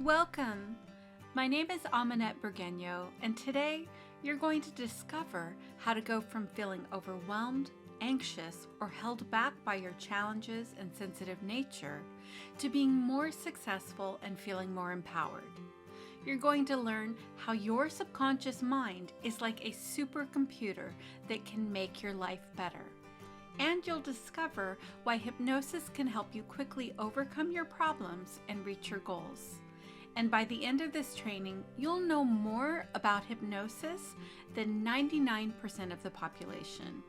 Welcome! My name is Aminette Burgueño, and today you're going to discover how to go from feeling overwhelmed, anxious, or held back by your challenges and sensitive nature to being more successful and feeling more empowered. You're going to learn how your subconscious mind is like a supercomputer that can make your life better. And you'll discover why hypnosis can help you quickly overcome your problems and reach your goals. And by the end of this training, you'll know more about hypnosis than 99% of the population.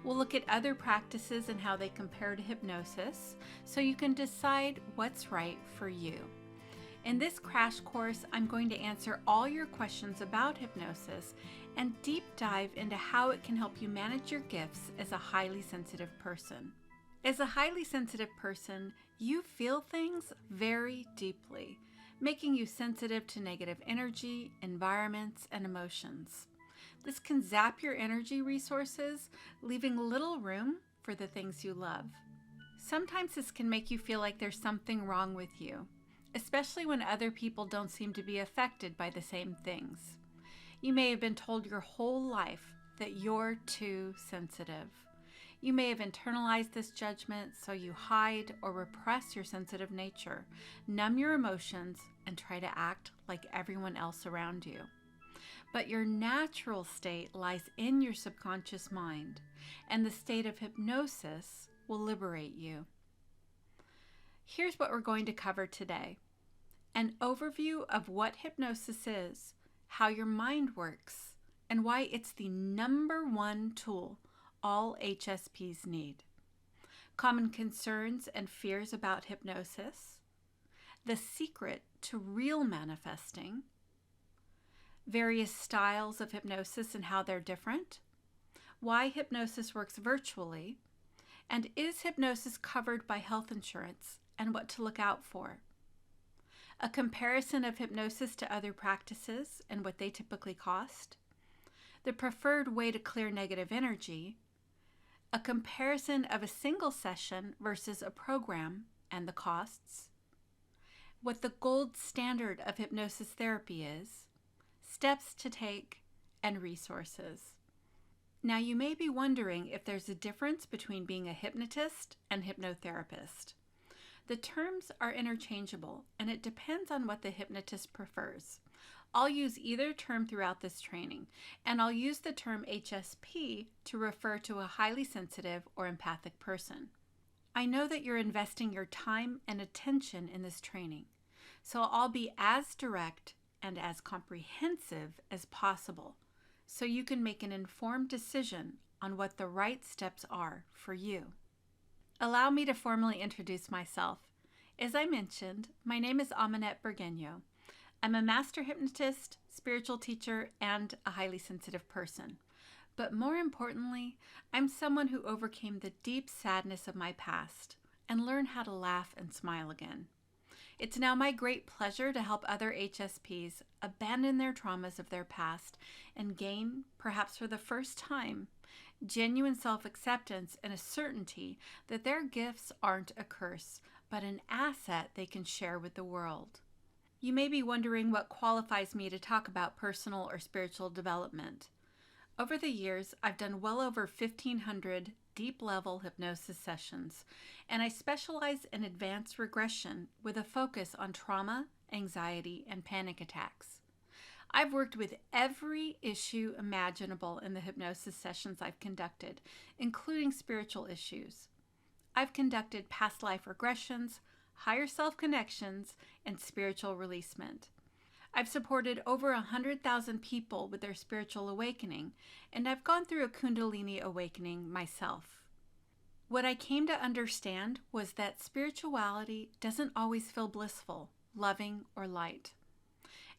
We'll look at other practices and how they compare to hypnosis so you can decide what's right for you. In this crash course, I'm going to answer all your questions about hypnosis and deep dive into how it can help you manage your gifts as a highly sensitive person. As a highly sensitive person, you feel things very deeply, making you sensitive to negative energy, environments, and emotions. This can zap your energy resources, leaving little room for the things you love. Sometimes this can make you feel like there's something wrong with you, especially when other people don't seem to be affected by the same things. You may have been told your whole life that you're too sensitive. You may have internalized this judgment, so you hide or repress your sensitive nature, numb your emotions, and try to act like everyone else around you. But your natural state lies in your subconscious mind, and the state of hypnosis will liberate you. Here's what we're going to cover today: an overview of what hypnosis is, how your mind works, and why it's the number one tool all HSPs need. Common concerns and fears about hypnosis, the secret to real manifesting, various styles of hypnosis and how they're different, why hypnosis works virtually, and is hypnosis covered by health insurance and what to look out for. A comparison of hypnosis to other practices and what they typically cost, the preferred way to clear negative energy, a comparison of a single session versus a program and the costs, what the gold standard of hypnosis therapy is, steps to take, and resources. Now, you may be wondering if there's a difference between being a hypnotist and hypnotherapist. The terms are interchangeable, and it depends on what the hypnotist prefers. I'll use either term throughout this training, and I'll use the term HSP to refer to a highly sensitive or empathic person. I know that you're investing your time and attention in this training, so I'll be as direct and as comprehensive as possible so you can make an informed decision on what the right steps are for you. Allow me to formally introduce myself. As I mentioned, my name is Aminette Burgueño. I'm a master hypnotist, spiritual teacher, and a highly sensitive person. But more importantly, I'm someone who overcame the deep sadness of my past and learned how to laugh and smile again. It's now my great pleasure to help other HSPs abandon their traumas of their past and gain, perhaps for the first time, genuine self-acceptance and a certainty that their gifts aren't a curse, but an asset they can share with the world. You may be wondering what qualifies me to talk about personal or spiritual development. Over the years, I've done well over 1,500 deep-level hypnosis sessions, and I specialize in advanced regression with a focus on trauma, anxiety, and panic attacks. I've worked with every issue imaginable in the hypnosis sessions I've conducted, including spiritual issues. I've conducted past life regressions, higher self connections, and spiritual releasement. I've supported over 100,000 people with their spiritual awakening, and I've gone through a Kundalini awakening myself. What I came to understand was that spirituality doesn't always feel blissful, loving, or light.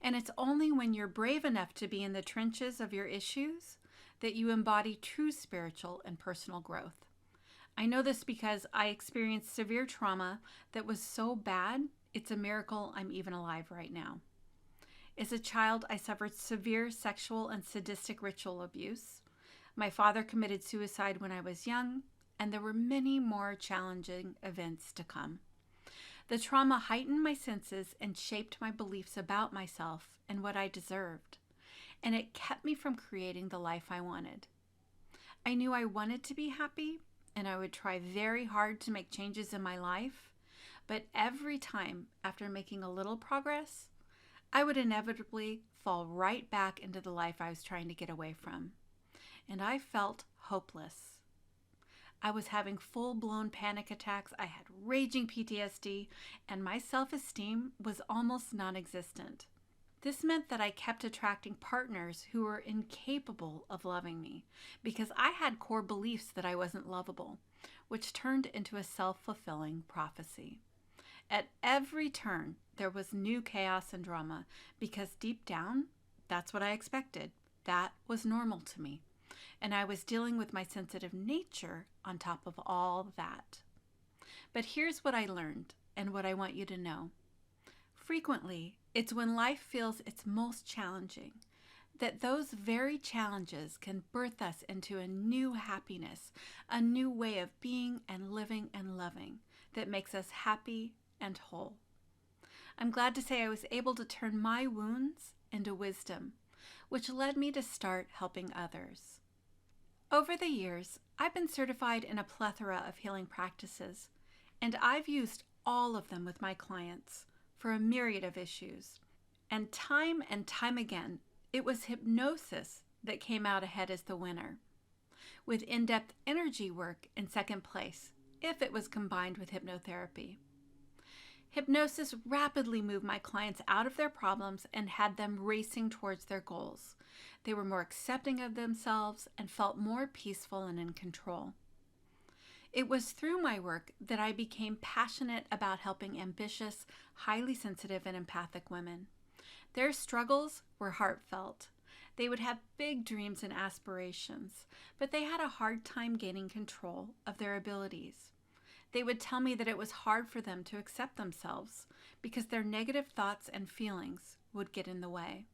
And it's only when you're brave enough to be in the trenches of your issues that you embody true spiritual and personal growth. I know this because I experienced severe trauma that was so bad, it's a miracle I'm even alive right now. As a child, I suffered severe sexual and sadistic ritual abuse. My father committed suicide when I was young, and there were many more challenging events to come. The trauma heightened my senses and shaped my beliefs about myself and what I deserved, and it kept me from creating the life I wanted. I knew I wanted to be happy, and I would try very hard to make changes in my life, but every time after making a little progress, I would inevitably fall right back into the life I was trying to get away from, and I felt hopeless. I was having full-blown panic attacks, I had raging PTSD, and my self-esteem was almost non-existent. This meant that I kept attracting partners who were incapable of loving me because I had core beliefs that I wasn't lovable, which turned into a self-fulfilling prophecy. At every turn, there was new chaos and drama because deep down, that's what I expected. That was normal to me. And I was dealing with my sensitive nature on top of all that. But here's what I learned and what I want you to know. Frequently, it's when life feels its most challenging that those very challenges can birth us into a new happiness, a new way of being and living and loving that makes us happy and whole. I'm glad to say I was able to turn my wounds into wisdom, which led me to start helping others. Over the years, I've been certified in a plethora of healing practices, and I've used all of them with my clients for a myriad of issues. And time again, it was hypnosis that came out ahead as the winner, with in-depth energy work in second place, if it was combined with hypnotherapy. Hypnosis rapidly moved my clients out of their problems and had them racing towards their goals. They were more accepting of themselves and felt more peaceful and in control. It was through my work that I became passionate about helping ambitious, highly sensitive, and empathic women. Their struggles were heartfelt. They would have big dreams and aspirations, but they had a hard time gaining control of their abilities. They would tell me that it was hard for them to accept themselves because their negative thoughts and feelings would get in the way.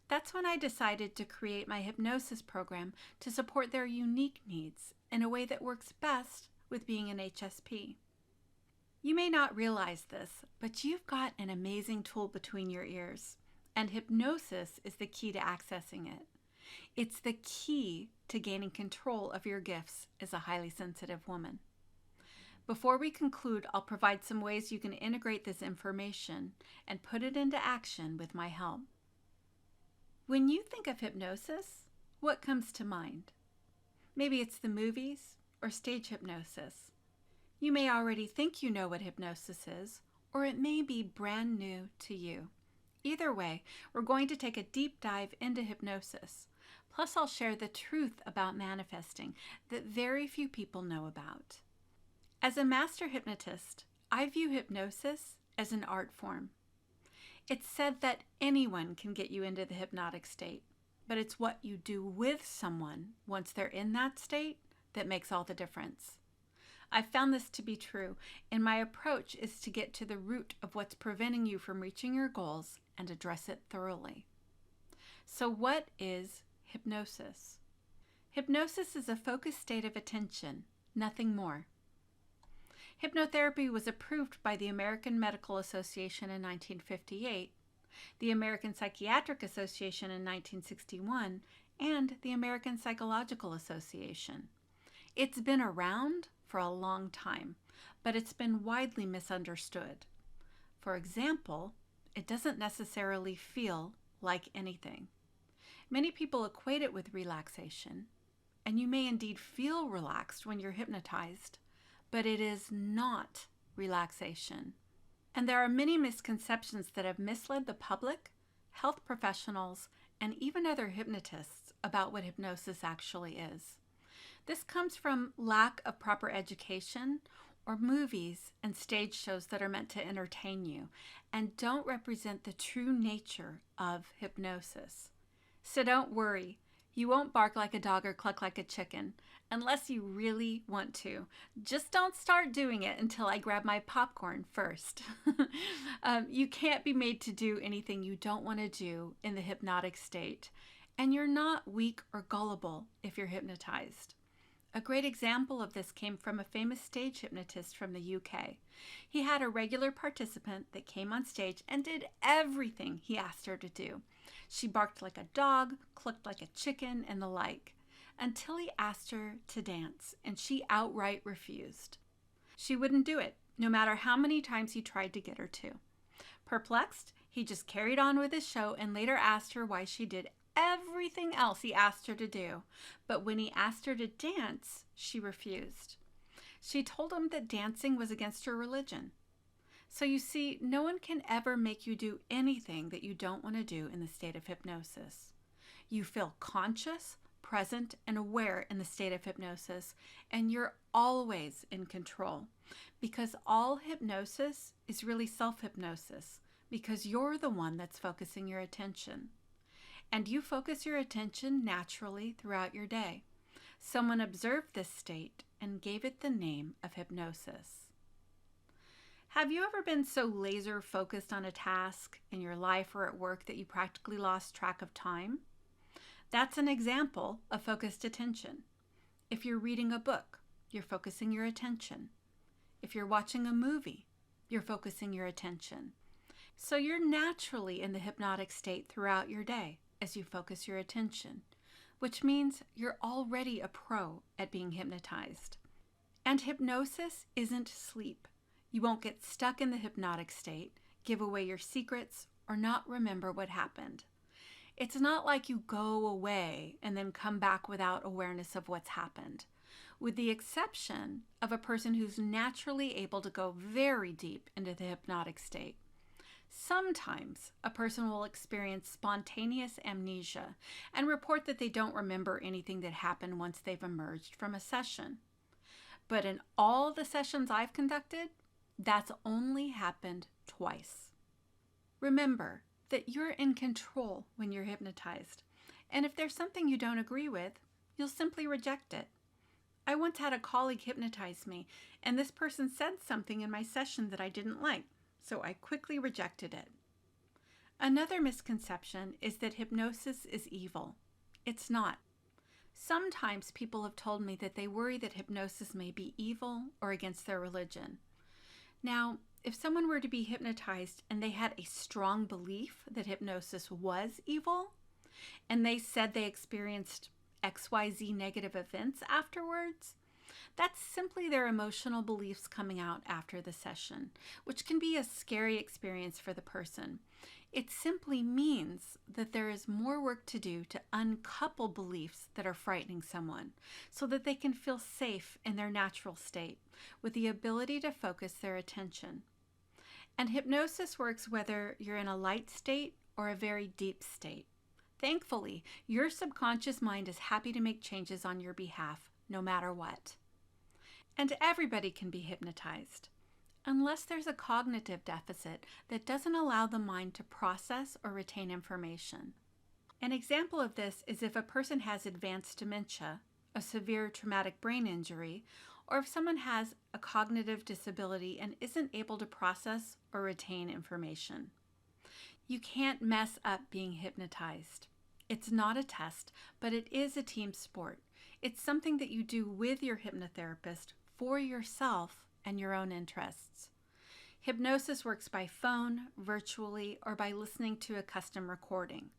That's when I decided to create my hypnosis program to support their unique needs in a way that works best with being an HSP. You may not realize this, but you've got an amazing tool between your ears, and hypnosis is the key to accessing it. It's the key to gaining control of your gifts as a highly sensitive woman. Before we conclude, I'll provide some ways you can integrate this information and put it into action with my help. When you think of hypnosis, what comes to mind? Maybe it's the movies or stage hypnosis. You may already think you know what hypnosis is, or it may be brand new to you. Either way, we're going to take a deep dive into hypnosis. Plus, I'll share the truth about manifesting that very few people know about. As a master hypnotist, I view hypnosis as an art form. It's said that anyone can get you into the hypnotic state, but it's what you do with someone once they're in that state that makes all the difference. I've found this to be true, and my approach is to get to the root of what's preventing you from reaching your goals and address it thoroughly. So what is hypnosis? Hypnosis is a focused state of attention, nothing more. Hypnotherapy was approved by the American Medical Association in 1958, the American Psychiatric Association in 1961, and the American Psychological Association. It's been around for a long time, but it's been widely misunderstood. For example, it doesn't necessarily feel like anything. Many people equate it with relaxation, and you may indeed feel relaxed when you're hypnotized, but it is not relaxation. And there are many misconceptions that have misled the public, health professionals, and even other hypnotists about what hypnosis actually is. This comes from lack of proper education or movies and stage shows that are meant to entertain you and don't represent the true nature of hypnosis. So don't worry, you won't bark like a dog or cluck like a chicken unless you really want to. Just don't start doing it until I grab my popcorn first. You can't be made to do anything you don't want to do in the hypnotic state, and you're not weak or gullible if you're hypnotized. A great example of this came from a famous stage hypnotist from the UK. He had a regular participant that came on stage and did everything he asked her to do. She barked like a dog, clucked like a chicken, and the like, until he asked her to dance, and she outright refused. She wouldn't do it, no matter how many times he tried to get her to. Perplexed, he just carried on with his show and later asked her why she did everything else he asked her to do. But when he asked her to dance, she refused. She told him that dancing was against her religion. So you see, no one can ever make you do anything that you don't want to do in the state of hypnosis. You feel conscious, present, and aware in the state of hypnosis, and you're always in control, because all hypnosis is really self-hypnosis, because you're the one that's focusing your attention. And you focus your attention naturally throughout your day. Someone observed this state and gave it the name of hypnosis. Have you ever been so laser focused on a task in your life or at work that you practically lost track of time? That's an example of focused attention. If you're reading a book, you're focusing your attention. If you're watching a movie, you're focusing your attention. So you're naturally in the hypnotic state throughout your day as you focus your attention, which means you're already a pro at being hypnotized. And hypnosis isn't sleep. You won't get stuck in the hypnotic state, give away your secrets, or not remember what happened. It's not like you go away and then come back without awareness of what's happened, with the exception of a person who's naturally able to go very deep into the hypnotic state. Sometimes a person will experience spontaneous amnesia and report that they don't remember anything that happened once they've emerged from a session. But in all the sessions I've conducted, that's only happened twice. Remember that you're in control when you're hypnotized, and if there's something you don't agree with, you'll simply reject it. I once had a colleague hypnotize me, and this person said something in my session that I didn't like, so I quickly rejected it. Another misconception is that hypnosis is evil. It's not. Sometimes people have told me that they worry that hypnosis may be evil or against their religion. Now, if someone were to be hypnotized and they had a strong belief that hypnosis was evil, and they said they experienced XYZ negative events afterwards, that's simply their emotional beliefs coming out after the session, which can be a scary experience for the person. It simply means that there is more work to do to uncouple beliefs that are frightening someone so that they can feel safe in their natural state with the ability to focus their attention. And hypnosis works whether you're in a light state or a very deep state. Thankfully, your subconscious mind is happy to make changes on your behalf, no matter what. And everybody can be hypnotized, unless there's a cognitive deficit that doesn't allow the mind to process or retain information. An example of this is if a person has advanced dementia, a severe traumatic brain injury, or if someone has a cognitive disability and isn't able to process or retain information. You can't mess up being hypnotized. It's not a test, but it is a team sport. It's something that you do with your hypnotherapist for yourself and your own interests. Hypnosis works by phone, virtually, or by listening to a custom recording.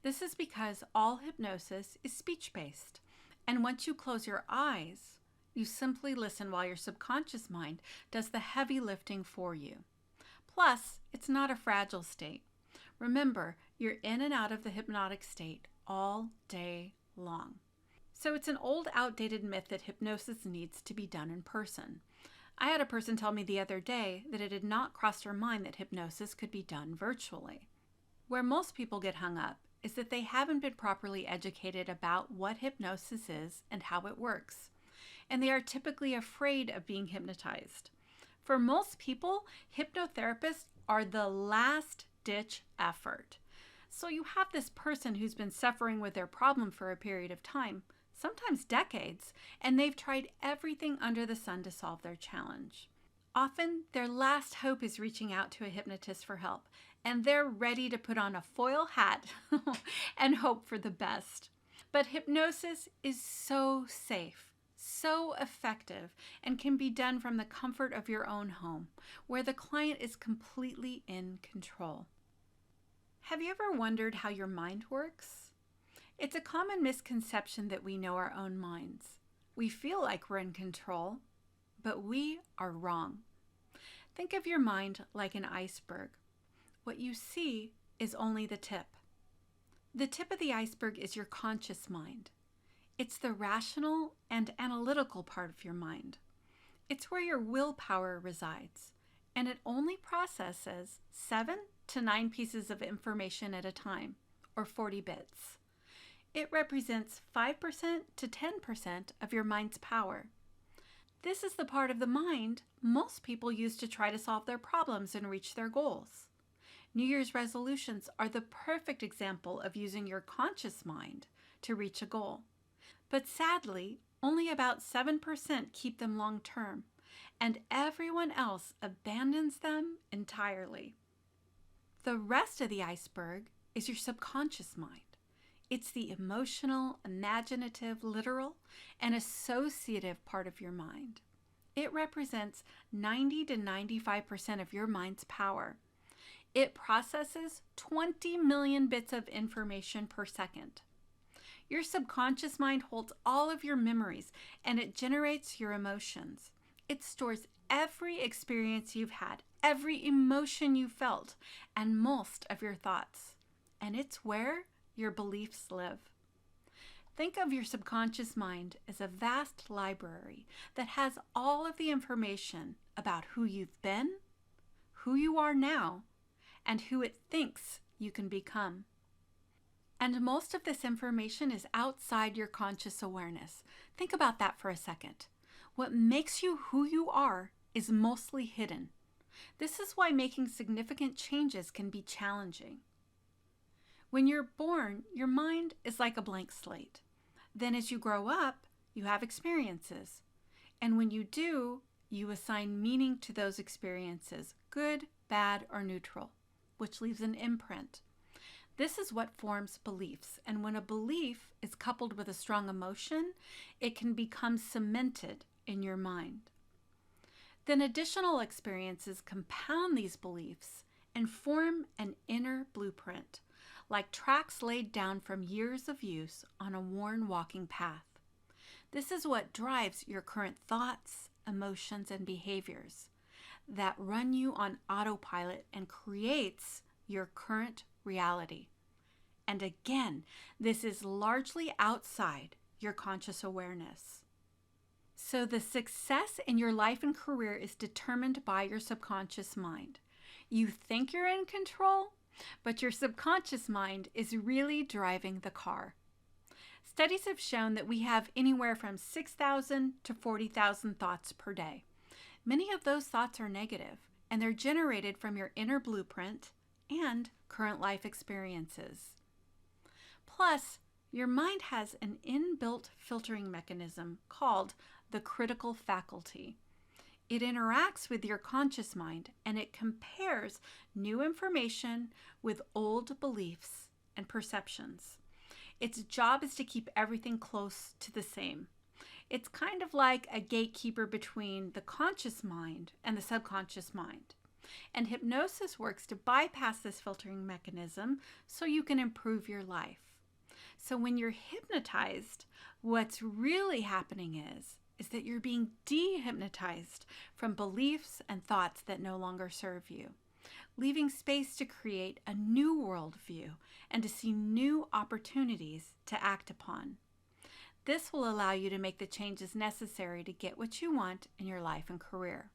This is because all hypnosis is speech-based, and once you close your eyes, you simply listen while your subconscious mind does the heavy lifting for you. Plus, it's not a fragile state. Remember, you're in and out of the hypnotic state all day long. So it's an old, outdated myth that hypnosis needs to be done in person. I had a person tell me the other day that it had not crossed her mind that hypnosis could be done virtually. Where most people get hung up is that they haven't been properly educated about what hypnosis is and how it works, and they are typically afraid of being hypnotized. For most people, hypnotherapists are the last-ditch effort. So you have this person who's been suffering with their problem for a period of time, sometimes decades, and they've tried everything under the sun to solve their challenge. Often, their last hope is reaching out to a hypnotist for help, and they're ready to put on a foil hat and hope for the best. But hypnosis is so safe, so effective and can be done from the comfort of your own home, where the client is completely in control. Have you ever wondered how your mind works? It's a common misconception that we know our own minds. We feel like we're in control, but we are wrong. Think of your mind like an iceberg. What you see is only the tip. The tip of the iceberg is your conscious mind. It's the rational and analytical part of your mind. It's where your willpower resides, and it only processes 7 to 9 pieces of information at a time, or 40 bits. It represents 5% to 10% of your mind's power. This is the part of the mind most people use to try to solve their problems and reach their goals. New Year's resolutions are the perfect example of using your conscious mind to reach a goal. But sadly, only about 7% keep them long term, and everyone else abandons them entirely. The rest of the iceberg is your subconscious mind. It's the emotional, imaginative, literal, and associative part of your mind. It represents 90 to 95% of your mind's power. It processes 20 million bits of information per second. Your subconscious mind holds all of your memories, and it generates your emotions. It stores every experience you've had, every emotion you felt, and most of your thoughts. And it's where your beliefs live. Think of your subconscious mind as a vast library that has all of the information about who you've been, who you are now, and who it thinks you can become. And most of this information is outside your conscious awareness. Think about that for a second. What makes you who you are is mostly hidden. This is why making significant changes can be challenging. When you're born, your mind is like a blank slate. Then as you grow up, you have experiences. And when you do, you assign meaning to those experiences, good, bad, or neutral, which leaves an imprint. This is what forms beliefs, and when a belief is coupled with a strong emotion, it can become cemented in your mind. Then additional experiences compound these beliefs and form an inner blueprint, like tracks laid down from years of use on a worn walking path. This is what drives your current thoughts, emotions, and behaviors that run you on autopilot and creates your current reality. And again, this is largely outside your conscious awareness. So the success in your life and career is determined by your subconscious mind. You think you're in control, but your subconscious mind is really driving the car. Studies have shown that we have anywhere from 6,000 to 40,000 thoughts per day. Many of those thoughts are negative, and they're generated from your inner blueprint and current life experiences. Plus, your mind has an inbuilt filtering mechanism called the critical faculty. It interacts with your conscious mind, and it compares new information with old beliefs and perceptions. Its job is to keep everything close to the same. It's kind of like a gatekeeper between the conscious mind and the subconscious mind. And hypnosis works to bypass this filtering mechanism so you can improve your life. So when you're hypnotized, what's really happening is that you're being dehypnotized from beliefs and thoughts that no longer serve you, leaving space to create a new worldview and to see new opportunities to act upon. This will allow you to make the changes necessary to get what you want in your life and career.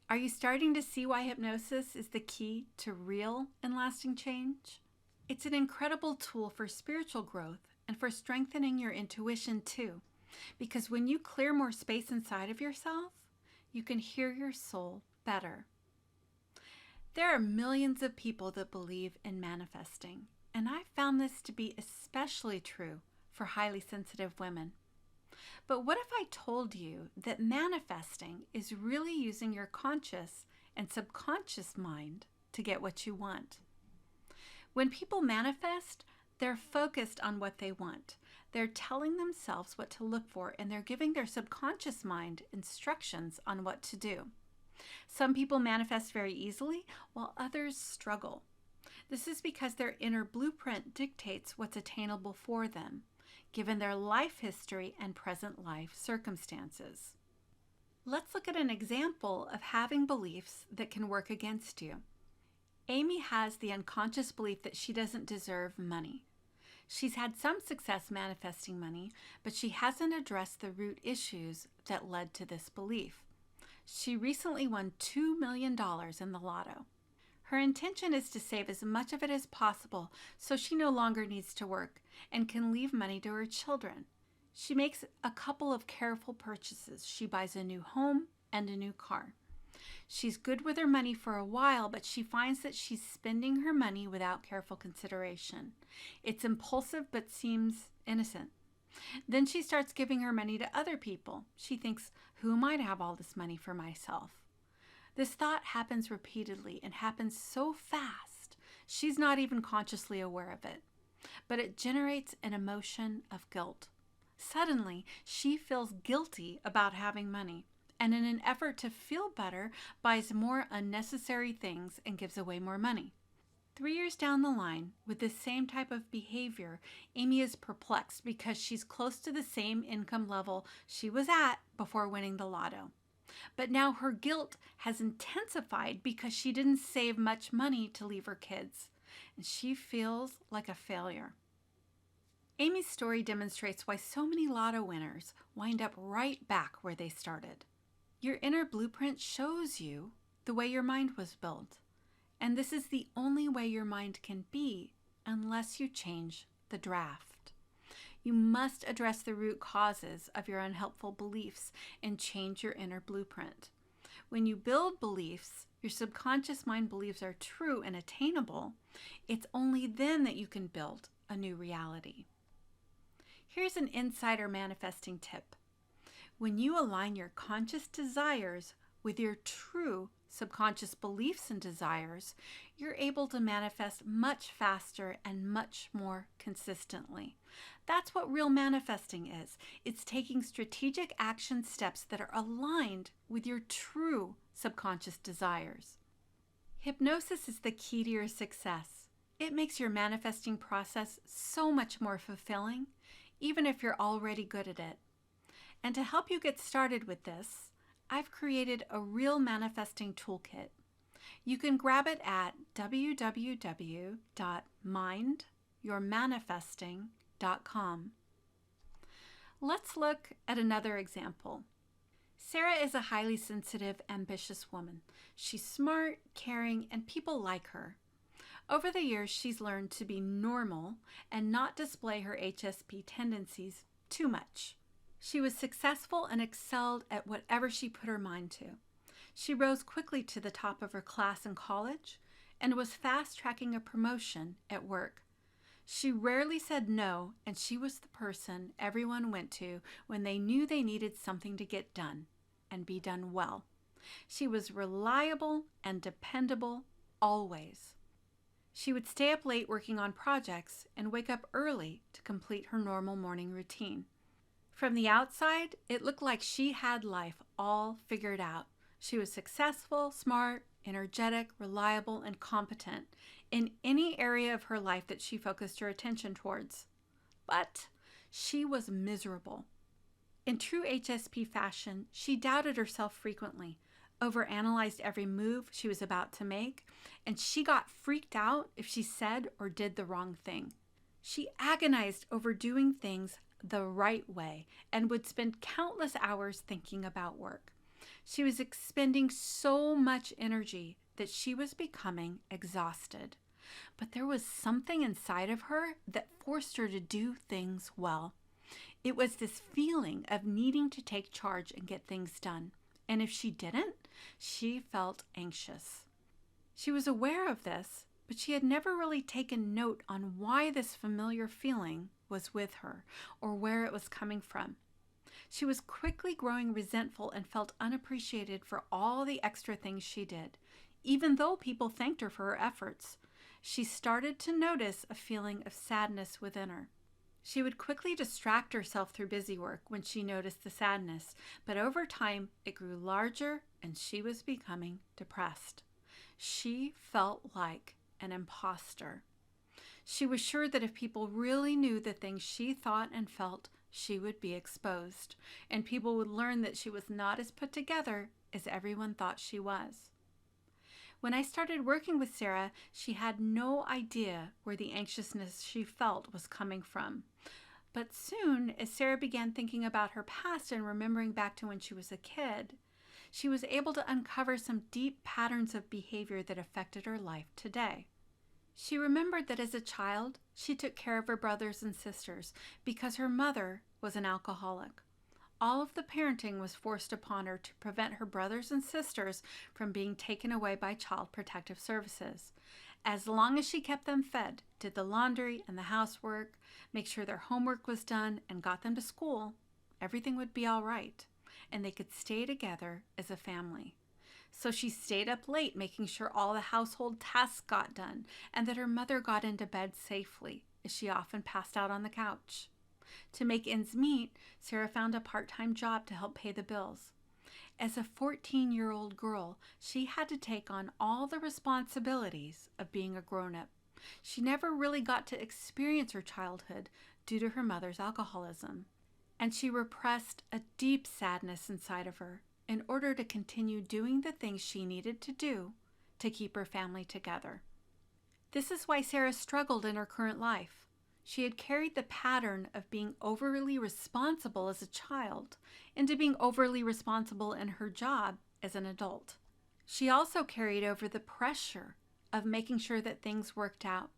Are you starting to see why hypnosis is the key to real and lasting change? It's an incredible tool for spiritual growth and for strengthening your intuition too, because when you clear more space inside of yourself, you can hear your soul better. There are millions of people that believe in manifesting, and I found this to be especially true for highly sensitive women. But what if I told you that manifesting is really using your conscious and subconscious mind to get what you want? When people manifest, They're focused on what they want. They're telling themselves what to look for, and they're giving their subconscious mind instructions on what to do. Some people manifest very easily, while others struggle. This is because their inner blueprint dictates what's attainable for them, given their life history and present life circumstances. Let's look at an example of having beliefs that can work against you. Amy has the unconscious belief that she doesn't deserve money. She's had some success manifesting money, but she hasn't addressed the root issues that led to this belief. She recently won $2 million in the lotto. Her intention is to save as much of it as possible so she no longer needs to work and can leave money to her children. She makes a couple of careful purchases. She buys a new home and a new car. She's good with her money for a while, but she finds that she's spending her money without careful consideration. It's impulsive but seems innocent. Then she starts giving her money to other people. She thinks, who am I to have all this money for myself? This thought happens repeatedly and happens so fast, she's not even consciously aware of it. But it generates an emotion of guilt. Suddenly, she feels guilty about having money, and in an effort to feel better, buys more unnecessary things and gives away more money. 3 years down the line, with this same type of behavior, Amy is perplexed because she's close to the same income level she was at before winning the lotto. But now her guilt has intensified because she didn't save much money to leave her kids, and she feels like a failure. Amy's story demonstrates why so many lotto winners wind up right back where they started. Your inner blueprint shows you the way your mind was built, and this is the only way your mind can be unless you change the draft. You must address the root causes of your unhelpful beliefs and change your inner blueprint. When you build beliefs your subconscious mind believes are true and attainable, it's only then that you can build a new reality. Here's an insider manifesting tip. When you align your conscious desires with your true subconscious beliefs and desires, you're able to manifest much faster and much more consistently. That's what real manifesting is. It's taking strategic action steps that are aligned with your true subconscious desires. Hypnosis is the key to your success. It makes your manifesting process so much more fulfilling, even if you're already good at it. And to help you get started with this, I've created a real manifesting toolkit. You can grab it at www.mindyourmanifesting.com. Let's look at another example. Sarah is a highly sensitive, ambitious woman. She's smart, caring, and people like her. Over the years, she's learned to be normal and not display her HSP tendencies too much. She was successful and excelled at whatever she put her mind to. She rose quickly to the top of her class in college and was fast-tracking a promotion at work. She rarely said no, and she was the person everyone went to when they knew they needed something to get done and be done well. She was reliable and dependable always. She would stay up late working on projects and wake up early to complete her normal morning routine. From the outside, it looked like she had life all figured out. She was successful, smart, energetic, reliable, and competent in any area of her life that she focused her attention towards. But she was miserable. In true HSP fashion, she doubted herself frequently, overanalyzed every move she was about to make, and she got freaked out if she said or did the wrong thing. She agonized over doing things the right way and would spend countless hours thinking about work. She was expending so much energy that she was becoming exhausted. But there was something inside of her that forced her to do things well. It was this feeling of needing to take charge and get things done. And if she didn't, she felt anxious. She was aware of this, but she had never really taken note on why this familiar feeling was with her or where it was coming from. She was quickly growing resentful and felt unappreciated for all the extra things she did, even though people thanked her for her efforts. she started to notice a feeling of sadness within her. She would quickly distract herself through busy work when she noticed the sadness, but over time it grew larger and she was becoming depressed. She felt like an imposter. She was sure that if people really knew the things she thought and felt, she would be exposed, and people would learn that she was not as put together as everyone thought she was. When I started working with Sarah, she had no idea where the anxiousness she felt was coming from. But soon, as Sarah began thinking about her past and remembering back to when she was a kid, she was able to uncover some deep patterns of behavior that affected her life today. She remembered that as a child, she took care of her brothers and sisters because her mother was an alcoholic. All of the parenting was forced upon her to prevent her brothers and sisters from being taken away by Child Protective Services. As long as she kept them fed, did the laundry and the housework, make sure their homework was done, and got them to school, everything would be all right, and they could stay together as a family. So she stayed up late making sure all the household tasks got done and that her mother got into bed safely, as she often passed out on the couch. To make ends meet, Sarah found a part-time job to help pay the bills. As a 14-year-old girl, she had to take on all the responsibilities of being a grown-up. She never really got to experience her childhood due to her mother's alcoholism, and she repressed a deep sadness inside of her in order to continue doing the things she needed to do to keep her family together. This is why Sarah struggled in her current life. She had carried the pattern of being overly responsible as a child into being overly responsible in her job as an adult. She also carried over the pressure of making sure that things worked out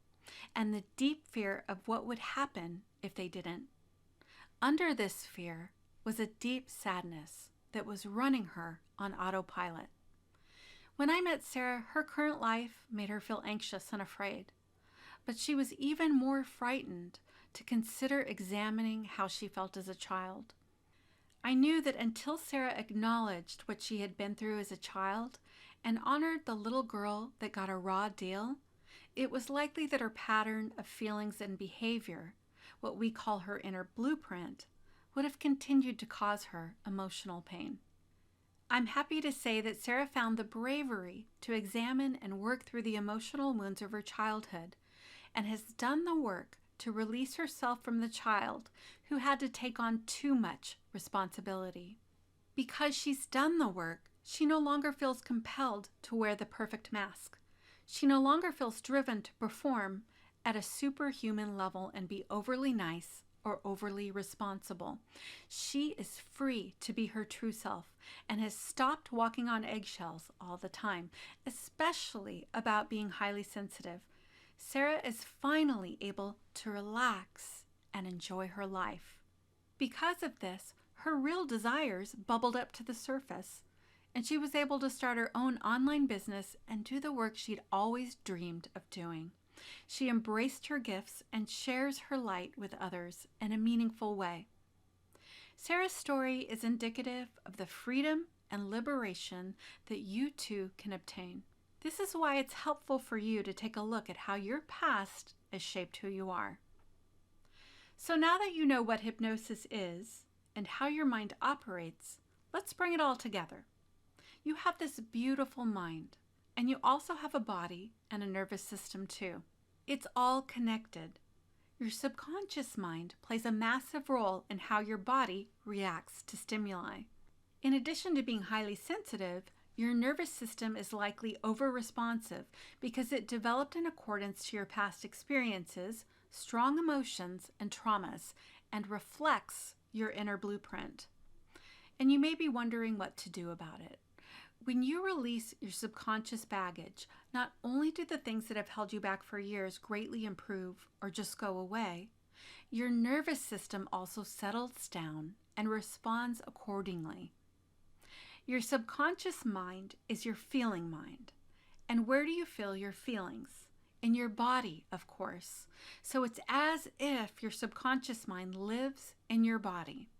and the deep fear of what would happen if they didn't. Under this fear was a deep sadness that was running her on autopilot. When I met Sarah, her current life made her feel anxious and afraid. But she was even more frightened to consider examining how she felt as a child. I knew that until Sarah acknowledged what she had been through as a child and honored the little girl that got a raw deal, it was likely that her pattern of feelings and behavior, what we call her inner blueprint, would have continued to cause her emotional pain. I'm happy to say that Sarah found the bravery to examine and work through the emotional wounds of her childhood and has done the work to release herself from the child who had to take on too much responsibility. Because she's done the work, she no longer feels compelled to wear the perfect mask. She no longer feels driven to perform at a superhuman level and be overly nice or overly responsible. She is free to be her true self and has stopped walking on eggshells all the time, especially about being highly sensitive. Sarah is finally able to relax and enjoy her life. Because of this, her real desires bubbled up to the surface, and she was able to start her own online business and do the work she'd always dreamed of doing. She embraced her gifts and shares her light with others in a meaningful way. Sarah's story is indicative of the freedom and liberation that you too can obtain. This is why it's helpful for you to take a look at how your past has shaped who you are. So now that you know what hypnosis is and how your mind operates, let's bring it all together. You have this beautiful mind, and you also have a body and a nervous system too. It's all connected. Your subconscious mind plays a massive role in how your body reacts to stimuli. In addition to being highly sensitive, your nervous system is likely over-responsive because it developed in accordance to your past experiences, strong emotions, and traumas, and reflects your inner blueprint. And you may be wondering what to do about it. When you release your subconscious baggage, not only do the things that have held you back for years greatly improve or just go away, your nervous system also settles down and responds accordingly. Your subconscious mind is your feeling mind. And where do you feel your feelings? In your body, of course. So it's as if your subconscious mind lives in your body.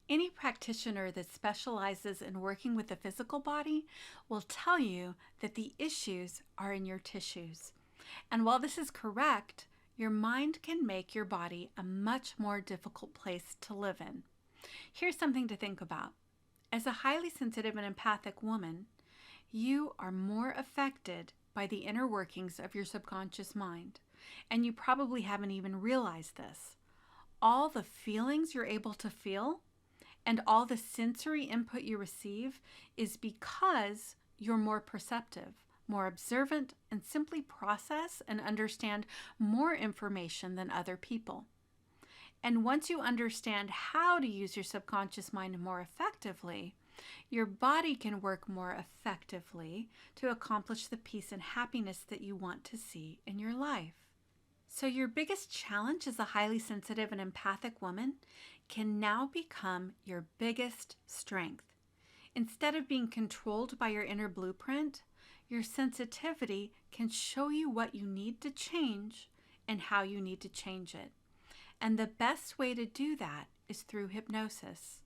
Any practitioner that specializes in working with the physical body will tell you that the issues are in your tissues. And while this is correct, your mind can make your body a much more difficult place to live in. Here's something to think about. As a highly sensitive and empathic woman, you are more affected by the inner workings of your subconscious mind, and you probably haven't even realized this. All the feelings you're able to feel and all the sensory input you receive is because you're more perceptive, more observant, and simply process and understand more information than other people. And once you understand how to use your subconscious mind more effectively, your body can work more effectively to accomplish the peace and happiness that you want to see in your life. So your biggest challenge as a highly sensitive and empathic woman can now become your biggest strength. Instead of being controlled by your inner blueprint, your sensitivity can show you what you need to change and how you need to change it. And the best way to do that is through hypnosis.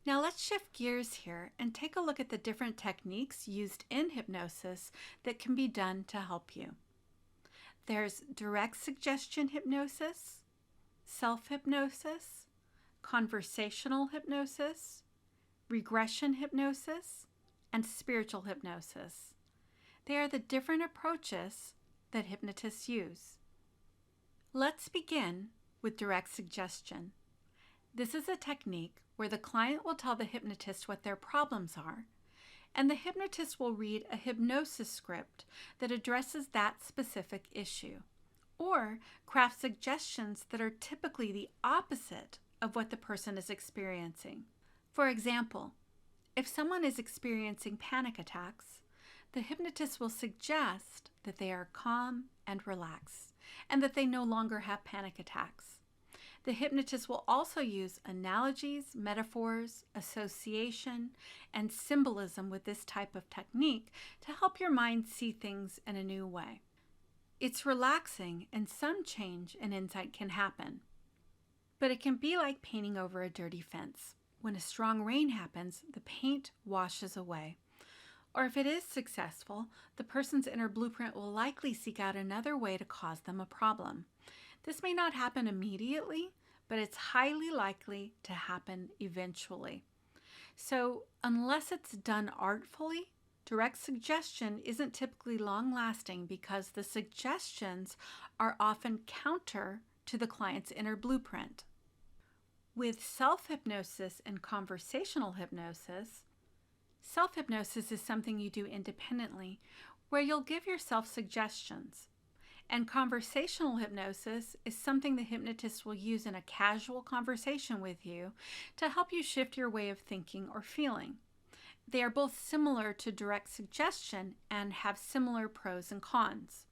Now let's shift gears here and take a look at the different techniques used in hypnosis that can be done to help you. There's direct suggestion hypnosis, self-hypnosis, conversational hypnosis, regression hypnosis, and spiritual hypnosis. They are the different approaches that hypnotists use. Let's begin with direct suggestion. This is a technique where the client will tell the hypnotist what their problems are, and the hypnotist will read a hypnosis script that addresses that specific issue, or craft suggestions that are typically the opposite of what the person is experiencing. For example, if someone is experiencing panic attacks, the hypnotist will suggest that they are calm and relaxed, and that they no longer have panic attacks. The hypnotist will also use analogies, metaphors, association, and symbolism with this type of technique to help your mind see things in a new way. It's relaxing, and some change and insight can happen. But it can be like painting over a dirty fence. When a strong rain happens, the paint washes away. Or if it is successful, the person's inner blueprint will likely seek out another way to cause them a problem. This may not happen immediately, but it's highly likely to happen eventually. So unless it's done artfully, direct suggestion isn't typically long-lasting because the suggestions are often counter to the client's inner blueprint. With self-hypnosis and conversational hypnosis, self-hypnosis is something you do independently, where you'll give yourself suggestions. And conversational hypnosis is something the hypnotist will use in a casual conversation with you to help you shift your way of thinking or feeling. They are both similar to direct suggestion and have similar pros and cons.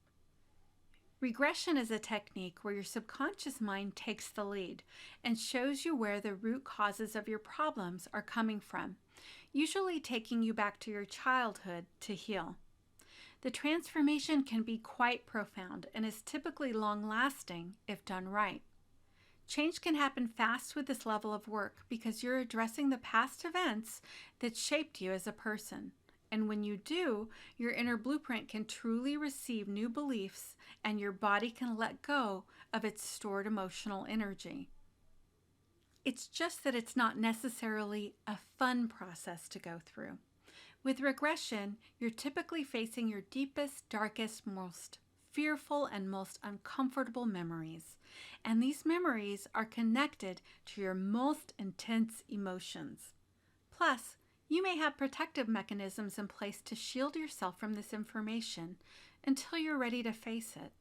Regression is a technique where your subconscious mind takes the lead and shows you where the root causes of your problems are coming from, usually taking you back to your childhood to heal. The transformation can be quite profound and is typically long-lasting if done right. Change can happen fast with this level of work because you're addressing the past events that shaped you as a person. And when you do, your inner blueprint can truly receive new beliefs and your body can let go of its stored emotional energy. It's just that it's not necessarily a fun process to go through. With regression, you're typically facing your deepest, darkest, most fearful, and most uncomfortable memories. And these memories are connected to your most intense emotions. Plus, you may have protective mechanisms in place to shield yourself from this information until you're ready to face it.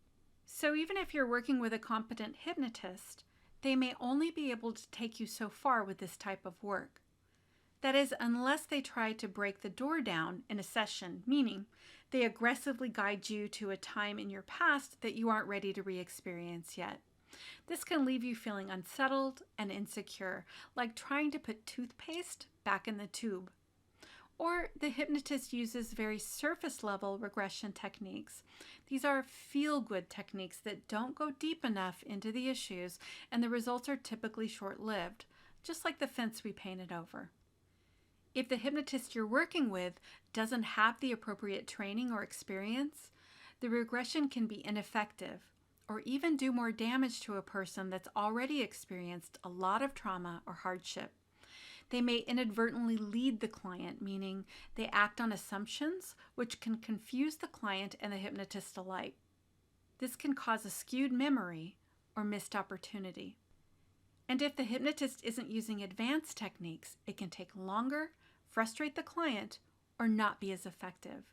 So even if you're working with a competent hypnotist, they may only be able to take you so far with this type of work. That is, unless they try to break the door down in a session, meaning they aggressively guide you to a time in your past that you aren't ready to re-experience yet. This can leave you feeling unsettled and insecure, like trying to put toothpaste back in the tube. Or the hypnotist uses very surface-level regression techniques. These are feel-good techniques that don't go deep enough into the issues, and the results are typically short-lived, just like the fence we painted over. If the hypnotist you're working with doesn't have the appropriate training or experience, the regression can be ineffective or even do more damage to a person that's already experienced a lot of trauma or hardship. They may inadvertently lead the client, meaning they act on assumptions which can confuse the client and the hypnotist alike. This can cause a skewed memory or missed opportunity. And if the hypnotist isn't using advanced techniques, it can take longer, frustrate the client, or not be as effective.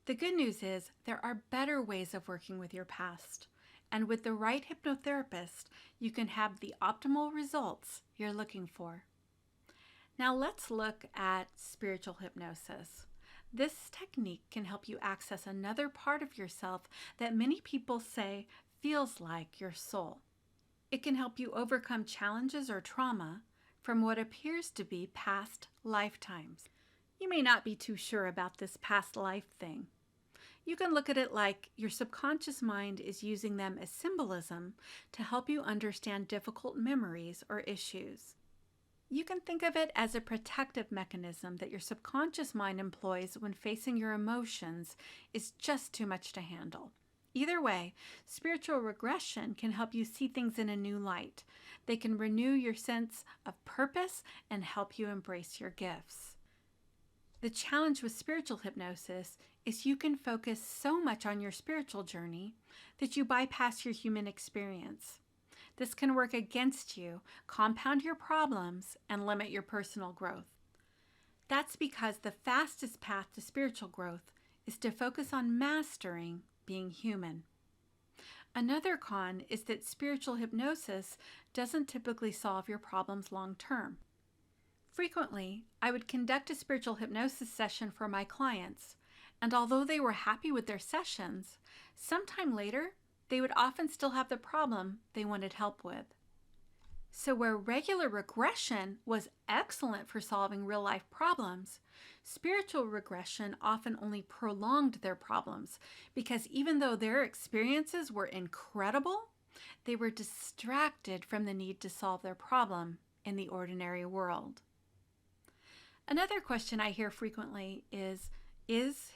The good news is there are better ways of working with your past, and with the right hypnotherapist, you can have the optimal results you're looking for. Now let's look at spiritual hypnosis. This technique can help you access another part of yourself that many people say feels like your soul. It can help you overcome challenges or trauma from what appears to be past lifetimes. You may not be too sure about this past life thing. You can look at it like your subconscious mind is using them as symbolism to help you understand difficult memories or issues. You can think of it as a protective mechanism that your subconscious mind employs when facing your emotions is just too much to handle. Either way, spiritual regression can help you see things in a new light. They can renew your sense of purpose and help you embrace your gifts. The challenge with spiritual hypnosis is you can focus so much on your spiritual journey that you bypass your human experience. This can work against you, compound your problems, and limit your personal growth. That's because the fastest path to spiritual growth is to focus on mastering being human. Another con is that spiritual hypnosis doesn't typically solve your problems long term. Frequently, I would conduct a spiritual hypnosis session for my clients, and although they were happy with their sessions, sometime later, they would often still have the problem they wanted help with. So where regular regression was excellent for solving real-life problems, spiritual regression often only prolonged their problems because even though their experiences were incredible, they were distracted from the need to solve their problem in the ordinary world. Another question I hear frequently is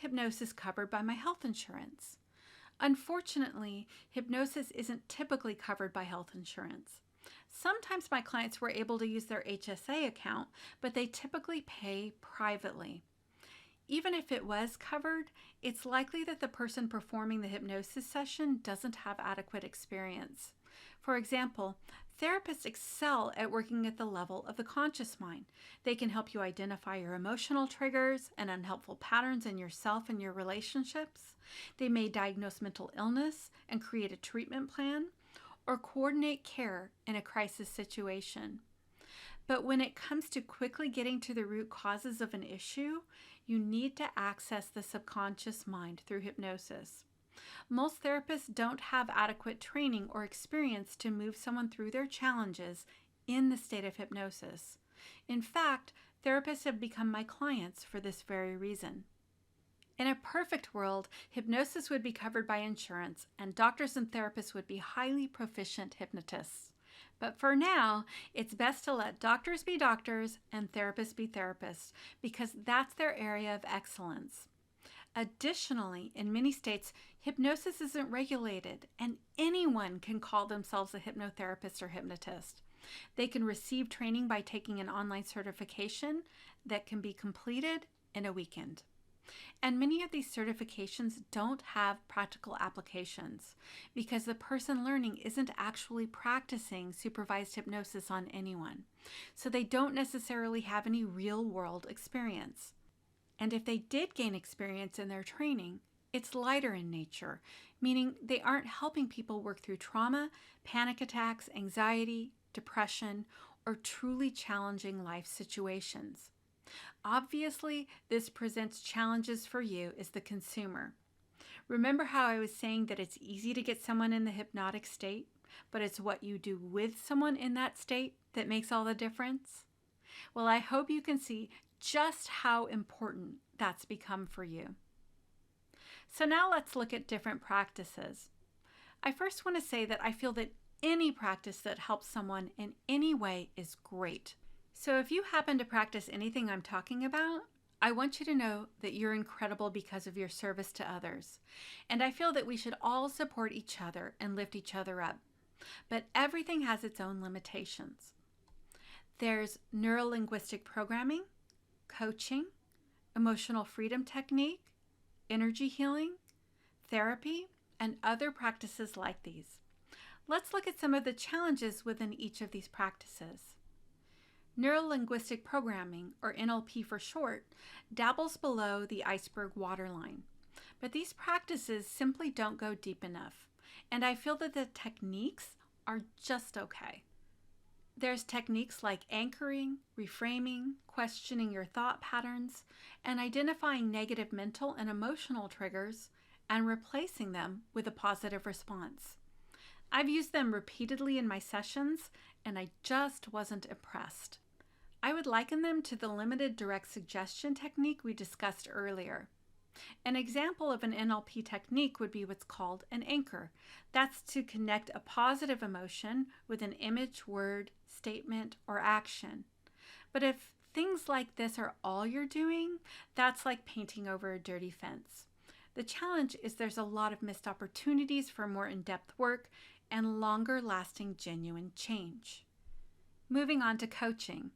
hypnosis covered by my health insurance? Unfortunately, hypnosis isn't typically covered by health insurance. Sometimes my clients were able to use their HSA account, but they typically pay privately. Even if it was covered, it's likely that the person performing the hypnosis session doesn't have adequate experience. For example, therapists excel at working at the level of the conscious mind. They can help you identify your emotional triggers and unhelpful patterns in yourself and your relationships. They may diagnose mental illness and create a treatment plan, or coordinate care in a crisis situation. But when it comes to quickly getting to the root causes of an issue, you need to access the subconscious mind through hypnosis. Most therapists don't have adequate training or experience to move someone through their challenges in the state of hypnosis. In fact, therapists have become my clients for this very reason. In a perfect world, hypnosis would be covered by insurance, and doctors and therapists would be highly proficient hypnotists. But for now, it's best to let doctors be doctors and therapists be therapists, because that's their area of excellence. Additionally, in many states, hypnosis isn't regulated, and anyone can call themselves a hypnotherapist or hypnotist. They can receive training by taking an online certification that can be completed in a weekend. And many of these certifications don't have practical applications because the person learning isn't actually practicing supervised hypnosis on anyone. So they don't necessarily have any real-world experience. And if they did gain experience in their training, it's lighter in nature, meaning they aren't helping people work through trauma, panic attacks, anxiety, depression, or truly challenging life situations. Obviously, this presents challenges for you as the consumer. Remember how I was saying that it's easy to get someone in the hypnotic state, but it's what you do with someone in that state that makes all the difference? Well, I hope you can see just how important that's become for you. So now let's look at different practices. I first want to say that I feel that any practice that helps someone in any way is great. So if you happen to practice anything I'm talking about, I want you to know that you're incredible because of your service to others, and I feel that we should all support each other and lift each other up. But everything has its own limitations. There's neuro-linguistic programming, coaching, emotional freedom technique, energy healing, therapy, and other practices like these. Let's look at some of the challenges within each of these practices. Neuro-linguistic programming, or NLP for short, dabbles below the iceberg waterline. But these practices simply don't go deep enough, and I feel that the techniques are just okay. There's techniques like anchoring, reframing, questioning your thought patterns, and identifying negative mental and emotional triggers and replacing them with a positive response. I've used them repeatedly in my sessions, and I just wasn't impressed. I would liken them to the limited direct suggestion technique we discussed earlier. An example of an NLP technique would be what's called an anchor. That's to connect a positive emotion with an image, word, statement, or action. But if things like this are all you're doing, that's like painting over a dirty fence. The challenge is there's a lot of missed opportunities for more in-depth work and longer-lasting genuine change. Moving on to coaching.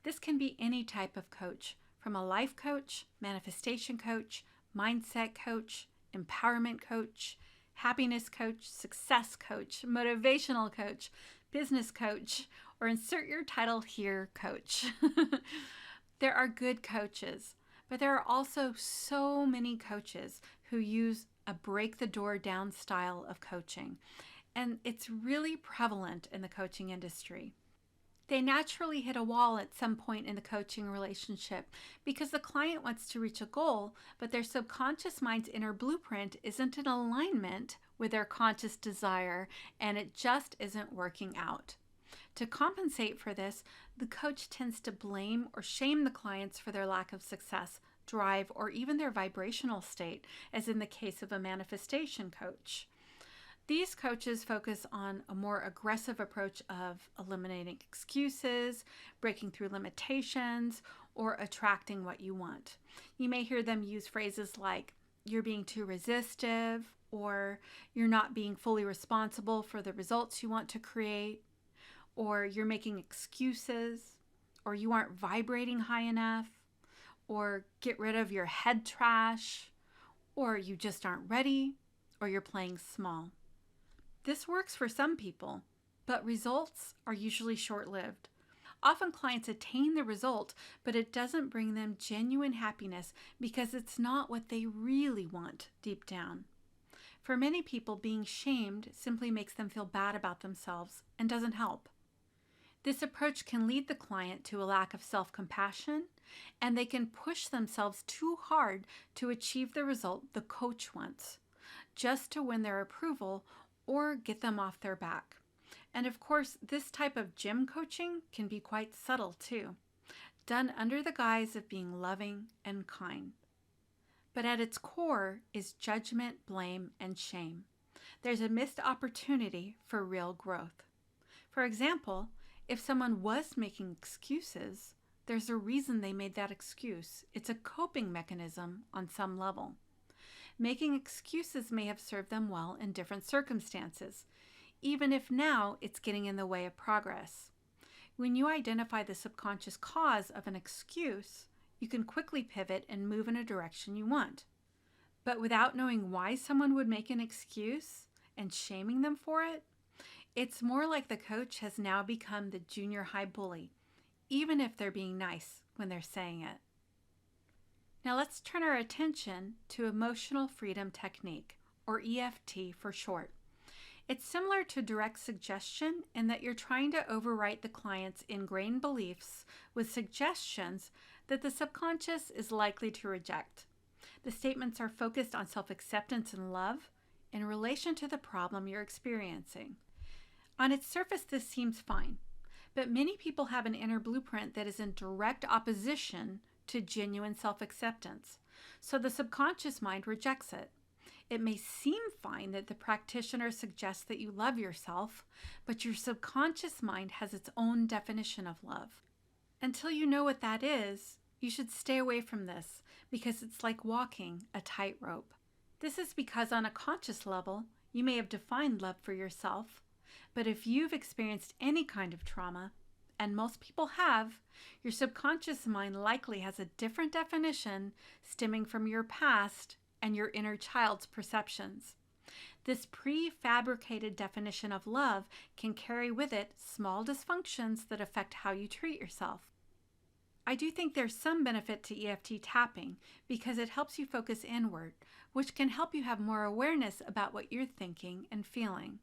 This can be any type of coach, from a life coach, manifestation coach, mindset coach, empowerment coach, happiness coach, success coach, motivational coach, business coach, or insert your title here, coach. There are good coaches, but there are also so many coaches who use a break the door down style of coaching, and it's really prevalent in the coaching industry. They naturally hit a wall at some point in the coaching relationship because the client wants to reach a goal, but their subconscious mind's inner blueprint isn't in alignment with their conscious desire, and it just isn't working out. To compensate for this, the coach tends to blame or shame the clients for their lack of success, drive, or even their vibrational state, as in the case of a manifestation coach. These coaches focus on a more aggressive approach of eliminating excuses, breaking through limitations, or attracting what you want. You may hear them use phrases like, "You're being too resistive," or "You're not being fully responsible for the results you want to create," or "You're making excuses," or "You aren't vibrating high enough," or "Get rid of your head trash," or "You just aren't ready," or "You're playing small." This works for some people, but results are usually short-lived. Often clients attain the result, but it doesn't bring them genuine happiness because it's not what they really want deep down. For many people, being shamed simply makes them feel bad about themselves and doesn't help. This approach can lead the client to a lack of self-compassion, and they can push themselves too hard to achieve the result the coach wants, just to win their approval or get them off their back. And of course, this type of gym coaching can be quite subtle too, done under the guise of being loving and kind. But at its core is judgment, blame, and shame. There's a missed opportunity for real growth. For example, if someone was making excuses, there's a reason they made that excuse. It's a coping mechanism on some level. Making excuses may have served them well in different circumstances, even if now it's getting in the way of progress. When you identify the subconscious cause of an excuse, you can quickly pivot and move in a direction you want. But without knowing why someone would make an excuse and shaming them for it, it's more like the coach has now become the junior high bully, even if they're being nice when they're saying it. Now let's turn our attention to emotional freedom technique, or EFT for short. It's similar to direct suggestion in that you're trying to overwrite the client's ingrained beliefs with suggestions that the subconscious is likely to reject. The statements are focused on self-acceptance and love in relation to the problem you're experiencing. On its surface, this seems fine, but many people have an inner blueprint that is in direct opposition to genuine self-acceptance, so the subconscious mind rejects it. It may seem fine that the practitioner suggests that you love yourself, but your subconscious mind has its own definition of love. Until you know what that is, You should stay away from this because it's like walking a tightrope. This is because on a conscious level, you may have defined love for yourself, but if you've experienced any kind of trauma, and most people have, your subconscious mind likely has a different definition stemming from your past and your inner child's perceptions. This prefabricated definition of love can carry with it small dysfunctions that affect how you treat yourself. I do think there's some benefit to EFT tapping because it helps you focus inward, which can help you have more awareness about what you're thinking and feeling.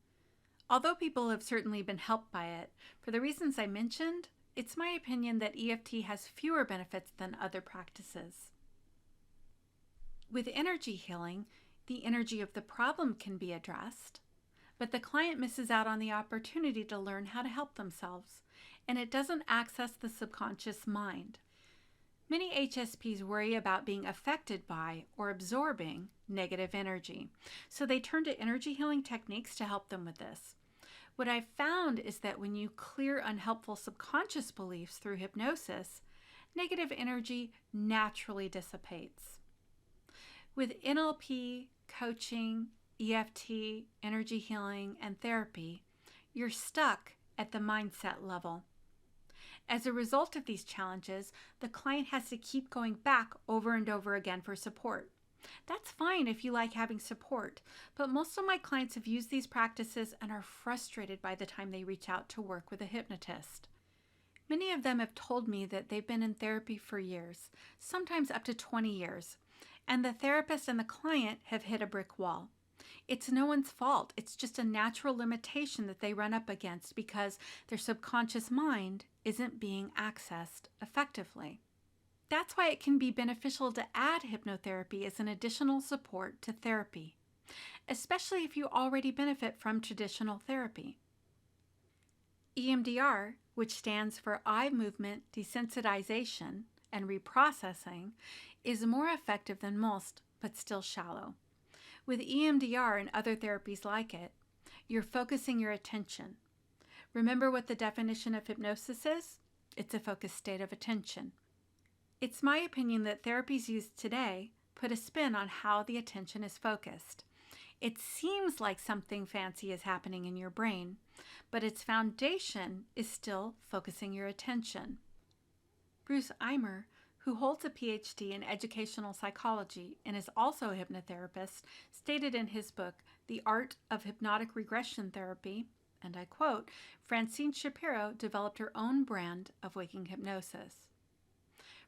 Although people have certainly been helped by it, for the reasons I mentioned, it's my opinion that EFT has fewer benefits than other practices. With energy healing, the energy of the problem can be addressed, but the client misses out on the opportunity to learn how to help themselves, and it doesn't access the subconscious mind. Many HSPs worry about being affected by or absorbing negative energy, so they turn to energy healing techniques to help them with this. What I've found is that when you clear unhelpful subconscious beliefs through hypnosis, negative energy naturally dissipates. With NLP, coaching, EFT, energy healing, and therapy, you're stuck at the mindset level. As a result of these challenges, the client has to keep going back over and over again for support. That's fine if you like having support, but most of my clients have used these practices and are frustrated by the time they reach out to work with a hypnotist. Many of them have told me that they've been in therapy for years, sometimes up to 20 years, and the therapist and the client have hit a brick wall. It's no one's fault. It's just a natural limitation that they run up against because their subconscious mind isn't being accessed effectively. That's why it can be beneficial to add hypnotherapy as an additional support to therapy, especially if you already benefit from traditional therapy. EMDR, which stands for eye movement desensitization and reprocessing, is more effective than most, but still shallow. With EMDR and other therapies like it, you're focusing your attention. Remember what the definition of hypnosis is? It's a focused state of attention. It's my opinion that therapies used today put a spin on how the attention is focused. It seems like something fancy is happening in your brain, but its foundation is still focusing your attention. Bruce Eimer, who holds a PhD in educational psychology and is also a hypnotherapist, stated in his book, The Art of Hypnotic Regression Therapy, and I quote, Francine Shapiro developed her own brand of waking hypnosis.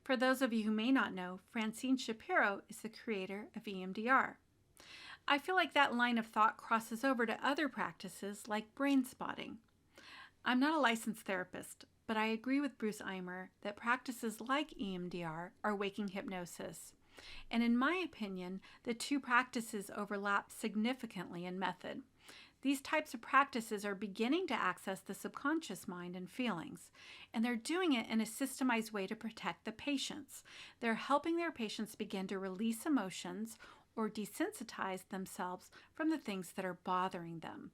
For those of you who may not know, Francine Shapiro is the creator of EMDR. I feel like that line of thought crosses over to other practices like brain spotting. I'm not a licensed therapist, but I agree with Bruce Eimer that practices like EMDR are waking hypnosis. And in my opinion, the two practices overlap significantly in method. These types of practices are beginning to access the subconscious mind and feelings, and they're doing it in a systemized way to protect the patients. They're helping their patients begin to release emotions or desensitize themselves from the things that are bothering them.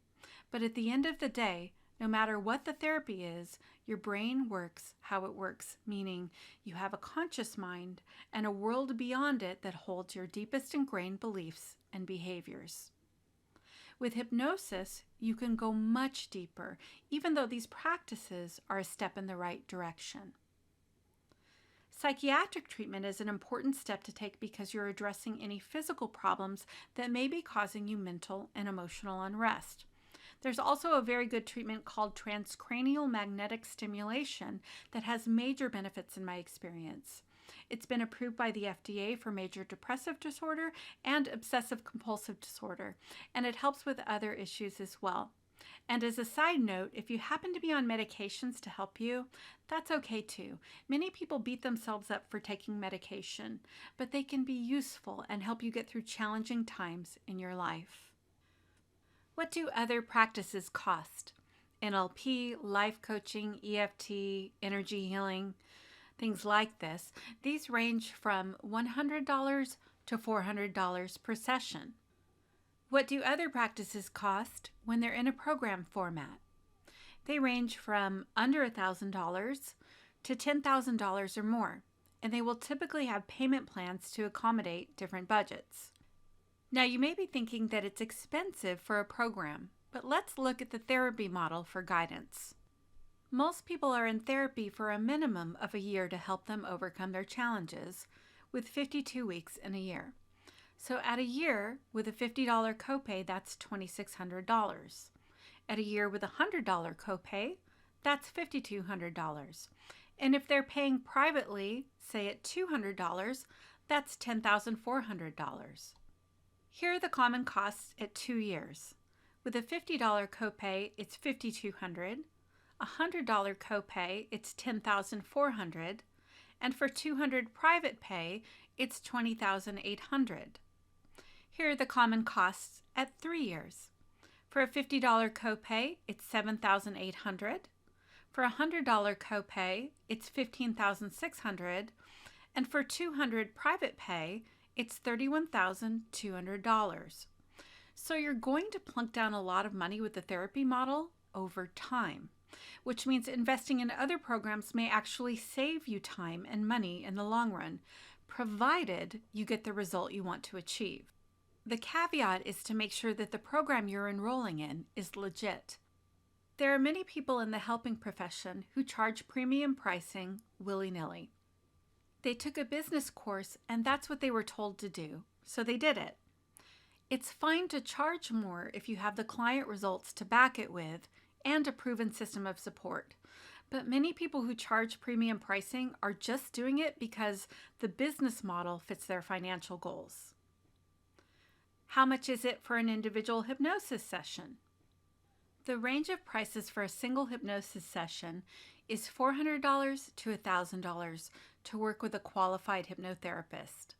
But at the end of the day, no matter what the therapy is, your brain works how it works, meaning you have a conscious mind and a world beyond it that holds your deepest ingrained beliefs and behaviors. With hypnosis, you can go much deeper, even though these practices are a step in the right direction. Psychiatric treatment is an important step to take because you're addressing any physical problems that may be causing you mental and emotional unrest. There's also a very good treatment called transcranial magnetic stimulation that has major benefits in my experience. It's been approved by the FDA for major depressive disorder and obsessive compulsive disorder, and it helps with other issues as well. And as a side note, if you happen to be on medications to help you, that's okay too. Many people beat themselves up for taking medication, but they can be useful and help you get through challenging times in your life. What do other practices cost? NLP, life coaching, EFT, energy healing, things like this. These range from $100 to $400 per session. What do other practices cost when they're in a program format? They range from under $1,000 to $10,000 or more, and they will typically have payment plans to accommodate different budgets. Now, you may be thinking that it's expensive for a program, but let's look at the therapy model for guidance. Most people are in therapy for a minimum of a year to help them overcome their challenges, with 52 weeks in a year. So at a year with a $50 copay, that's $2,600. At a year with a $100 copay, that's $5,200. And if they're paying privately, say at $200, that's $10,400. Here are the common costs at 2 years. With a $50 copay, it's $5,200. A $100 copay, it's $10,400. And for $200 private pay, it's $20,800. Here are the common costs at 3 years. For a $50 copay, it's $7,800. For a $100 copay, it's $15,600. And for $200 private pay, it's $31,200. So you're going to plunk down a lot of money with the therapy model over time, which means investing in other programs may actually save you time and money in the long run, provided you get the result you want to achieve. The caveat is to make sure that the program you're enrolling in is legit. There are many people in the helping profession who charge premium pricing willy-nilly. They took a business course and that's what they were told to do, so they did it. It's fine to charge more if you have the client results to back it with and a proven system of support. But many people who charge premium pricing are just doing it because the business model fits their financial goals. How much is it for an individual hypnosis session? The range of prices for a single hypnosis session is $400 to $1,000 to work with a qualified hypnotherapist.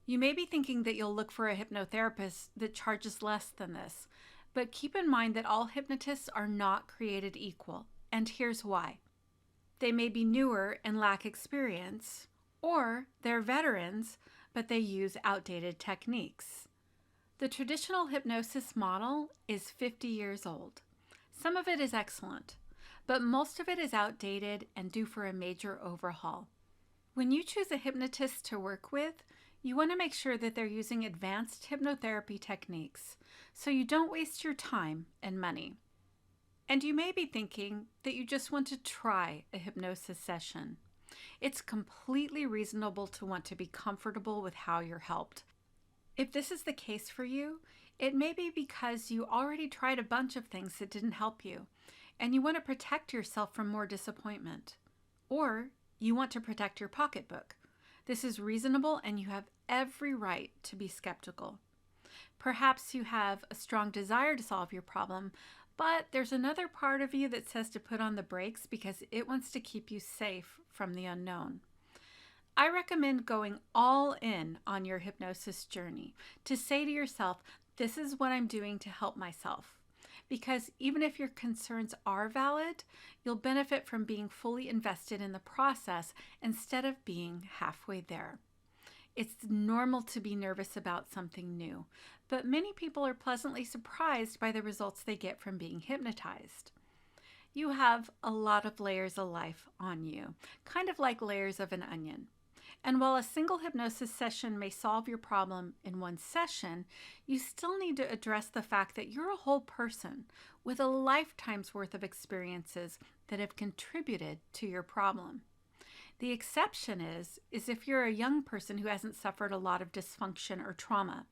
You may be thinking that you'll look for a hypnotherapist that charges less than this, but keep in mind that all hypnotists are not created equal, and here's why. They may be newer and lack experience, or they're veterans, but they use outdated techniques. The traditional hypnosis model is 50 years old. Some of it is excellent, but most of it is outdated and due for a major overhaul. When you choose a hypnotist to work with, you want to make sure that they're using advanced hypnotherapy techniques so you don't waste your time and money. And you may be thinking that you just want to try a hypnosis session. It's completely reasonable to want to be comfortable with how you're helped. If this is the case for you, it may be because you already tried a bunch of things that didn't help you, and you want to protect yourself from more disappointment. Or you want to protect your pocketbook. This is reasonable and you have every right to be skeptical. Perhaps you have a strong desire to solve your problem, but there's another part of you that says to put on the brakes because it wants to keep you safe from the unknown. I recommend going all in on your hypnosis journey to say to yourself, this is what I'm doing to help myself. Because even if your concerns are valid, you'll benefit from being fully invested in the process instead of being halfway there. It's normal to be nervous about something new, but many people are pleasantly surprised by the results they get from being hypnotized. You have a lot of layers of life on you, kind of like layers of an onion. And while a single hypnosis session may solve your problem in one session, you still need to address the fact that you're a whole person with a lifetime's worth of experiences that have contributed to your problem. The exception is if you're a young person who hasn't suffered a lot of dysfunction or trauma,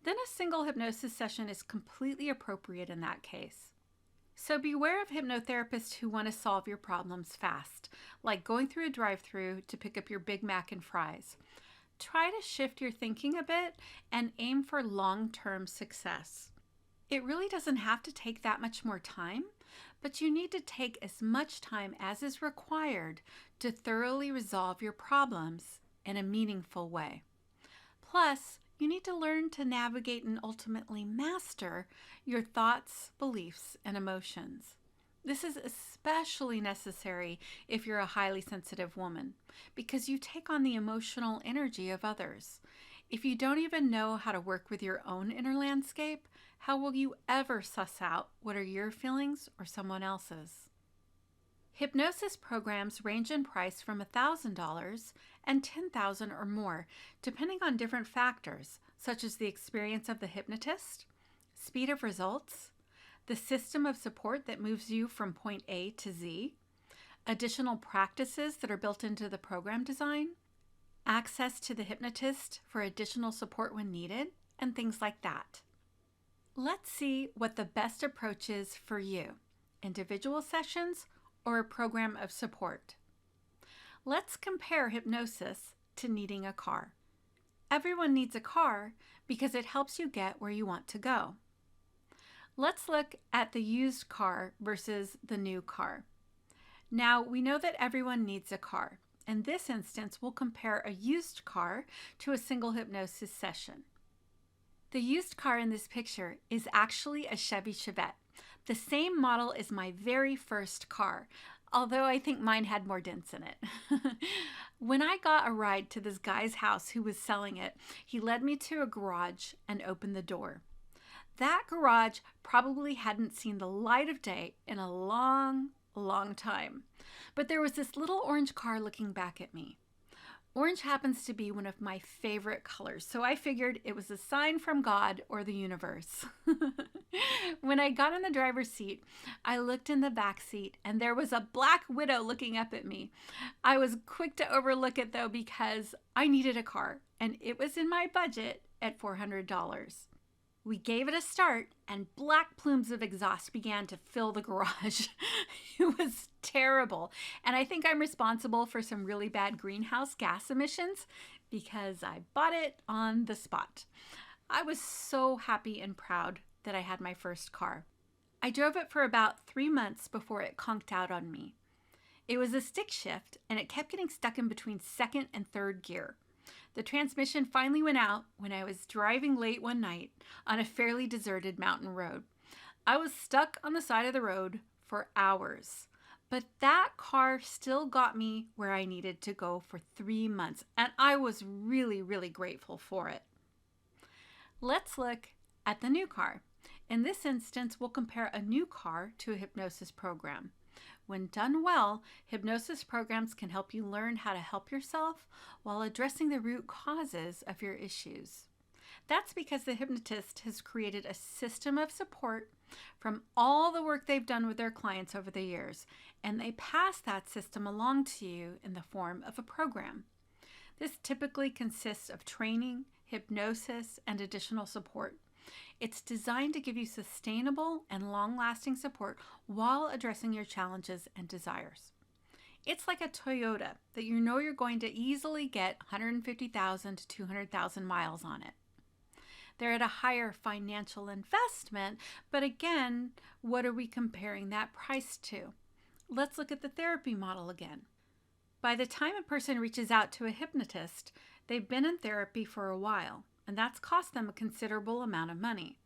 then a single hypnosis session is completely appropriate in that case. So beware of hypnotherapists who want to solve your problems fast, like going through a drive-thru to pick up your Big Mac and fries. Try to shift your thinking a bit and aim for long-term success. It really doesn't have to take that much more time, but you need to take as much time as is required to thoroughly resolve your problems in a meaningful way. Plus, you need to learn to navigate and ultimately master your thoughts, beliefs, and emotions. This is especially necessary if you're a highly sensitive woman, because you take on the emotional energy of others. If you don't even know how to work with your own inner landscape, how will you ever suss out what are your feelings or someone else's? Hypnosis programs range in price from $1,000 and $10,000 or more, depending on different factors, such as the experience of the hypnotist, speed of results, the system of support that moves you from point A to Z, additional practices that are built into the program design, access to the hypnotist for additional support when needed, and things like that. Let's see what the best approach is for you, individual sessions or a program of support. Let's compare hypnosis to needing a car. Everyone needs a car because it helps you get where you want to go. Let's look at the used car versus the new car. Now, we know that everyone needs a car. In this instance, we'll compare a used car to a single hypnosis session. The used car in this picture is actually a Chevy Chevette, the same model as my very first car, although I think mine had more dents in it. When I got a ride to this guy's house who was selling it, he led me to a garage and opened the door. That garage probably hadn't seen the light of day in a long time. But there was this little orange car looking back at me. Orange happens to be one of my favorite colors, so I figured it was a sign from God or the universe. When I got in the driver's seat, I looked in the back seat and there was a black widow looking up at me. I was quick to overlook it though because I needed a car and it was in my budget at $400. We gave it a start and black plumes of exhaust began to fill the garage. It was terrible. And I think I'm responsible for some really bad greenhouse gas emissions because I bought it on the spot. I was so happy and proud that I had my first car. I drove it for about 3 months before it conked out on me. It was a stick shift and it kept getting stuck in between second and third gear. The transmission finally went out when I was driving late one night on a fairly deserted mountain road. I was stuck on the side of the road for hours, but that car still got me where I needed to go for 3 months, and I was really grateful for it. Let's look at the new car. In this instance, we'll compare a new car to a hypnosis program. When done well, hypnosis programs can help you learn how to help yourself while addressing the root causes of your issues. That's because the hypnotist has created a system of support from all the work they've done with their clients over the years, and they pass that system along to you in the form of a program. This typically consists of training, hypnosis, and additional support. It's designed to give you sustainable and long-lasting support while addressing your challenges and desires. It's like a Toyota that you know you're going to easily get 150,000 to 200,000 miles on it. They're at a higher financial investment, but again, what are we comparing that price to? Let's look at the therapy model again. By the time a person reaches out to a hypnotist, they've been in therapy for a while, and that's cost them a considerable amount of money.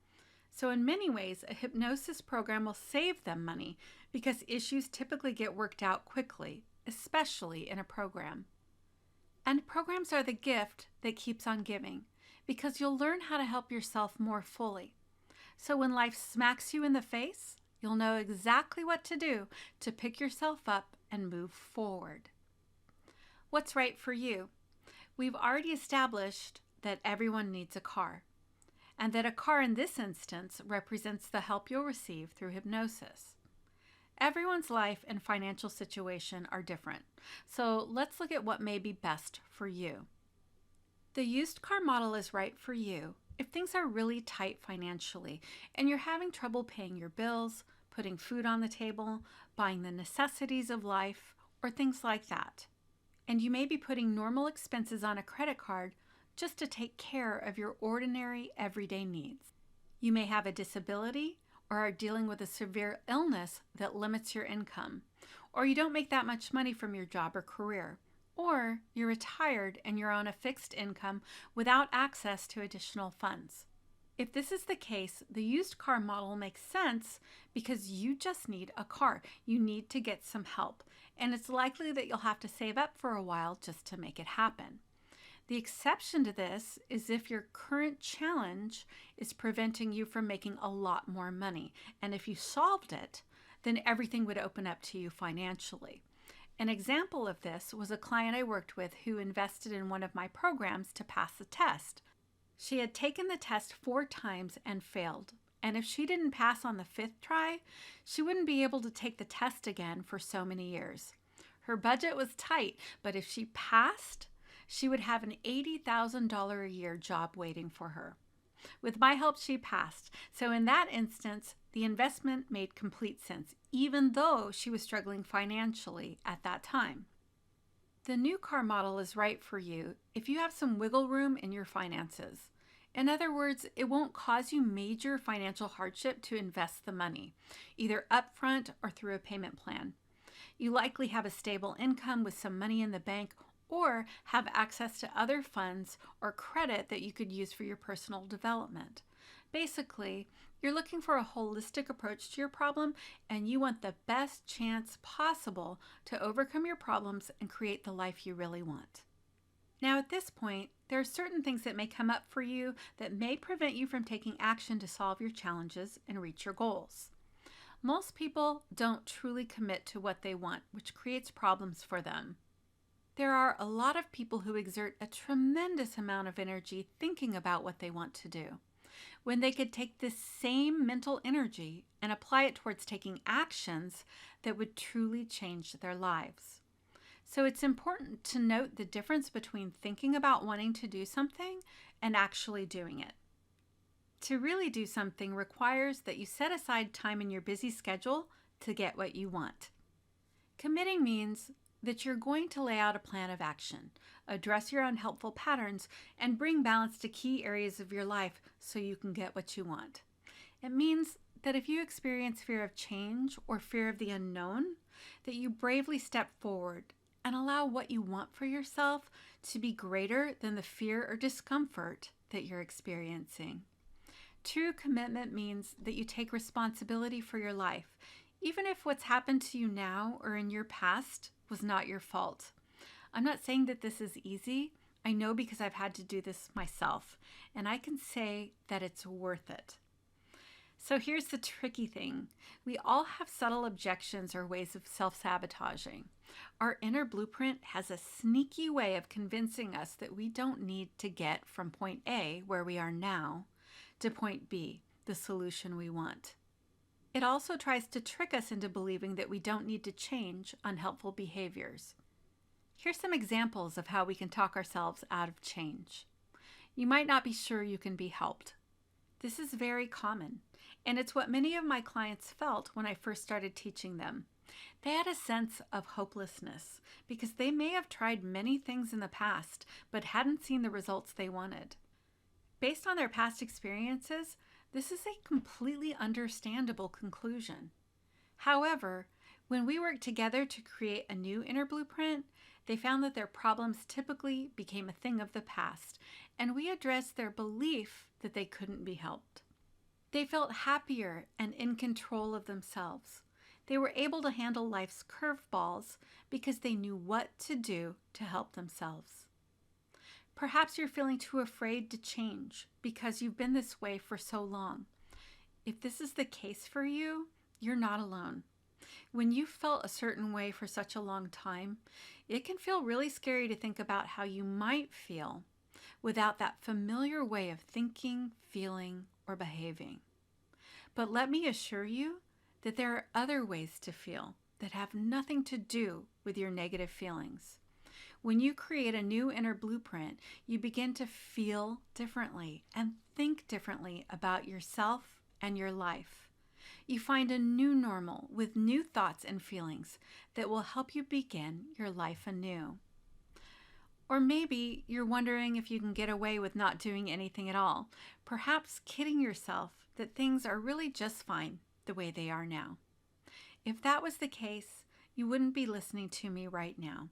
So in many ways, a hypnosis program will save them money because issues typically get worked out quickly, especially in a program. And programs are the gift that keeps on giving because you'll learn how to help yourself more fully. So when life smacks you in the face, you'll know exactly what to do to pick yourself up and move forward. What's right for you? We've already established that everyone needs a car, and that a car in this instance represents the help you'll receive through hypnosis. Everyone's life and financial situation are different, so let's look at what may be best for you. The used car model is right for you if things are really tight financially and you're having trouble paying your bills, putting food on the table, buying the necessities of life, or things like that. And you may be putting normal expenses on a credit card just to take care of your ordinary everyday needs. You may have a disability or are dealing with a severe illness that limits your income, or you don't make that much money from your job or career, or you're retired and you're on a fixed income without access to additional funds. If this is the case, the used car model makes sense because you just need a car. You need to get some help, and it's likely that you'll have to save up for a while just to make it happen. The exception to this is if your current challenge is preventing you from making a lot more money. And if you solved it, then everything would open up to you financially. An example of this was a client I worked with who invested in one of my programs to pass the test. She had taken the test 4 times and failed. And if she didn't pass on the 5th try, she wouldn't be able to take the test again for so many years. Her budget was tight, but if she passed, she would have an $80,000 a year job waiting for her. With my help, she passed. So in that instance, the investment made complete sense, even though she was struggling financially at that time. The new car model is right for you if you have some wiggle room in your finances. In other words, it won't cause you major financial hardship to invest the money, either upfront or through a payment plan. You likely have a stable income with some money in the bank or have access to other funds or credit that you could use for your personal development. Basically, you're looking for a holistic approach to your problem and you want the best chance possible to overcome your problems and create the life you really want. Now, at this point, there are certain things that may come up for you that may prevent you from taking action to solve your challenges and reach your goals. Most people don't truly commit to what they want, which creates problems for them. There are a lot of people who exert a tremendous amount of energy thinking about what they want to do, when they could take this same mental energy and apply it towards taking actions that would truly change their lives. So it's important to note the difference between thinking about wanting to do something and actually doing it. To really do something requires that you set aside time in your busy schedule to get what you want. Committing means that you're going to lay out a plan of action, address your unhelpful patterns, and bring balance to key areas of your life so you can get what you want. It means that if you experience fear of change or fear of the unknown, that you bravely step forward and allow what you want for yourself to be greater than the fear or discomfort that you're experiencing. True commitment means that you take responsibility for your life, even if what's happened to you now or in your past was not your fault. I'm not saying that this is easy. I know because I've had to do this myself, and I can say that it's worth it. So here's the tricky thing. We all have subtle objections or ways of self-sabotaging. Our inner blueprint has a sneaky way of convincing us that we don't need to get from point A, where we are now, to point B, the solution we want. It also tries to trick us into believing that we don't need to change unhelpful behaviors. Here's some examples of how we can talk ourselves out of change. You might not be sure you can be helped. This is very common, and it's what many of my clients felt when I first started teaching them. They had a sense of hopelessness because they may have tried many things in the past but hadn't seen the results they wanted. Based on their past experiences, this is a completely understandable conclusion. However, when we worked together to create a new inner blueprint, they found that their problems typically became a thing of the past, and we addressed their belief that they couldn't be helped. They felt happier and in control of themselves. They were able to handle life's curveballs because they knew what to do to help themselves. Perhaps you're feeling too afraid to change because you've been this way for so long. If this is the case for you, you're not alone. When you've felt a certain way for such a long time, it can feel really scary to think about how you might feel without that familiar way of thinking, feeling, or behaving. But let me assure you that there are other ways to feel that have nothing to do with your negative feelings. When you create a new inner blueprint, you begin to feel differently and think differently about yourself and your life. You find a new normal with new thoughts and feelings that will help you begin your life anew. Or maybe you're wondering if you can get away with not doing anything at all, perhaps kidding yourself that things are really just fine the way they are now. If that was the case, you wouldn't be listening to me right now,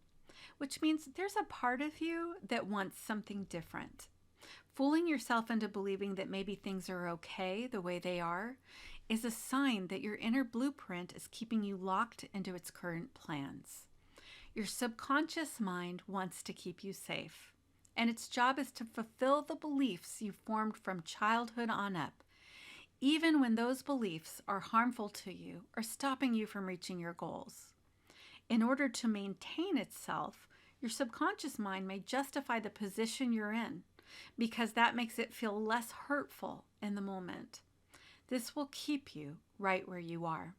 which means there's a part of you that wants something different. Fooling yourself into believing that maybe things are okay the way they are is a sign that your inner blueprint is keeping you locked into its current plans. Your subconscious mind wants to keep you safe, and its job is to fulfill the beliefs you formed from childhood on up, even when those beliefs are harmful to you or stopping you from reaching your goals. In order to maintain itself, your subconscious mind may justify the position you're in because that makes it feel less hurtful in the moment. This will keep you right where you are.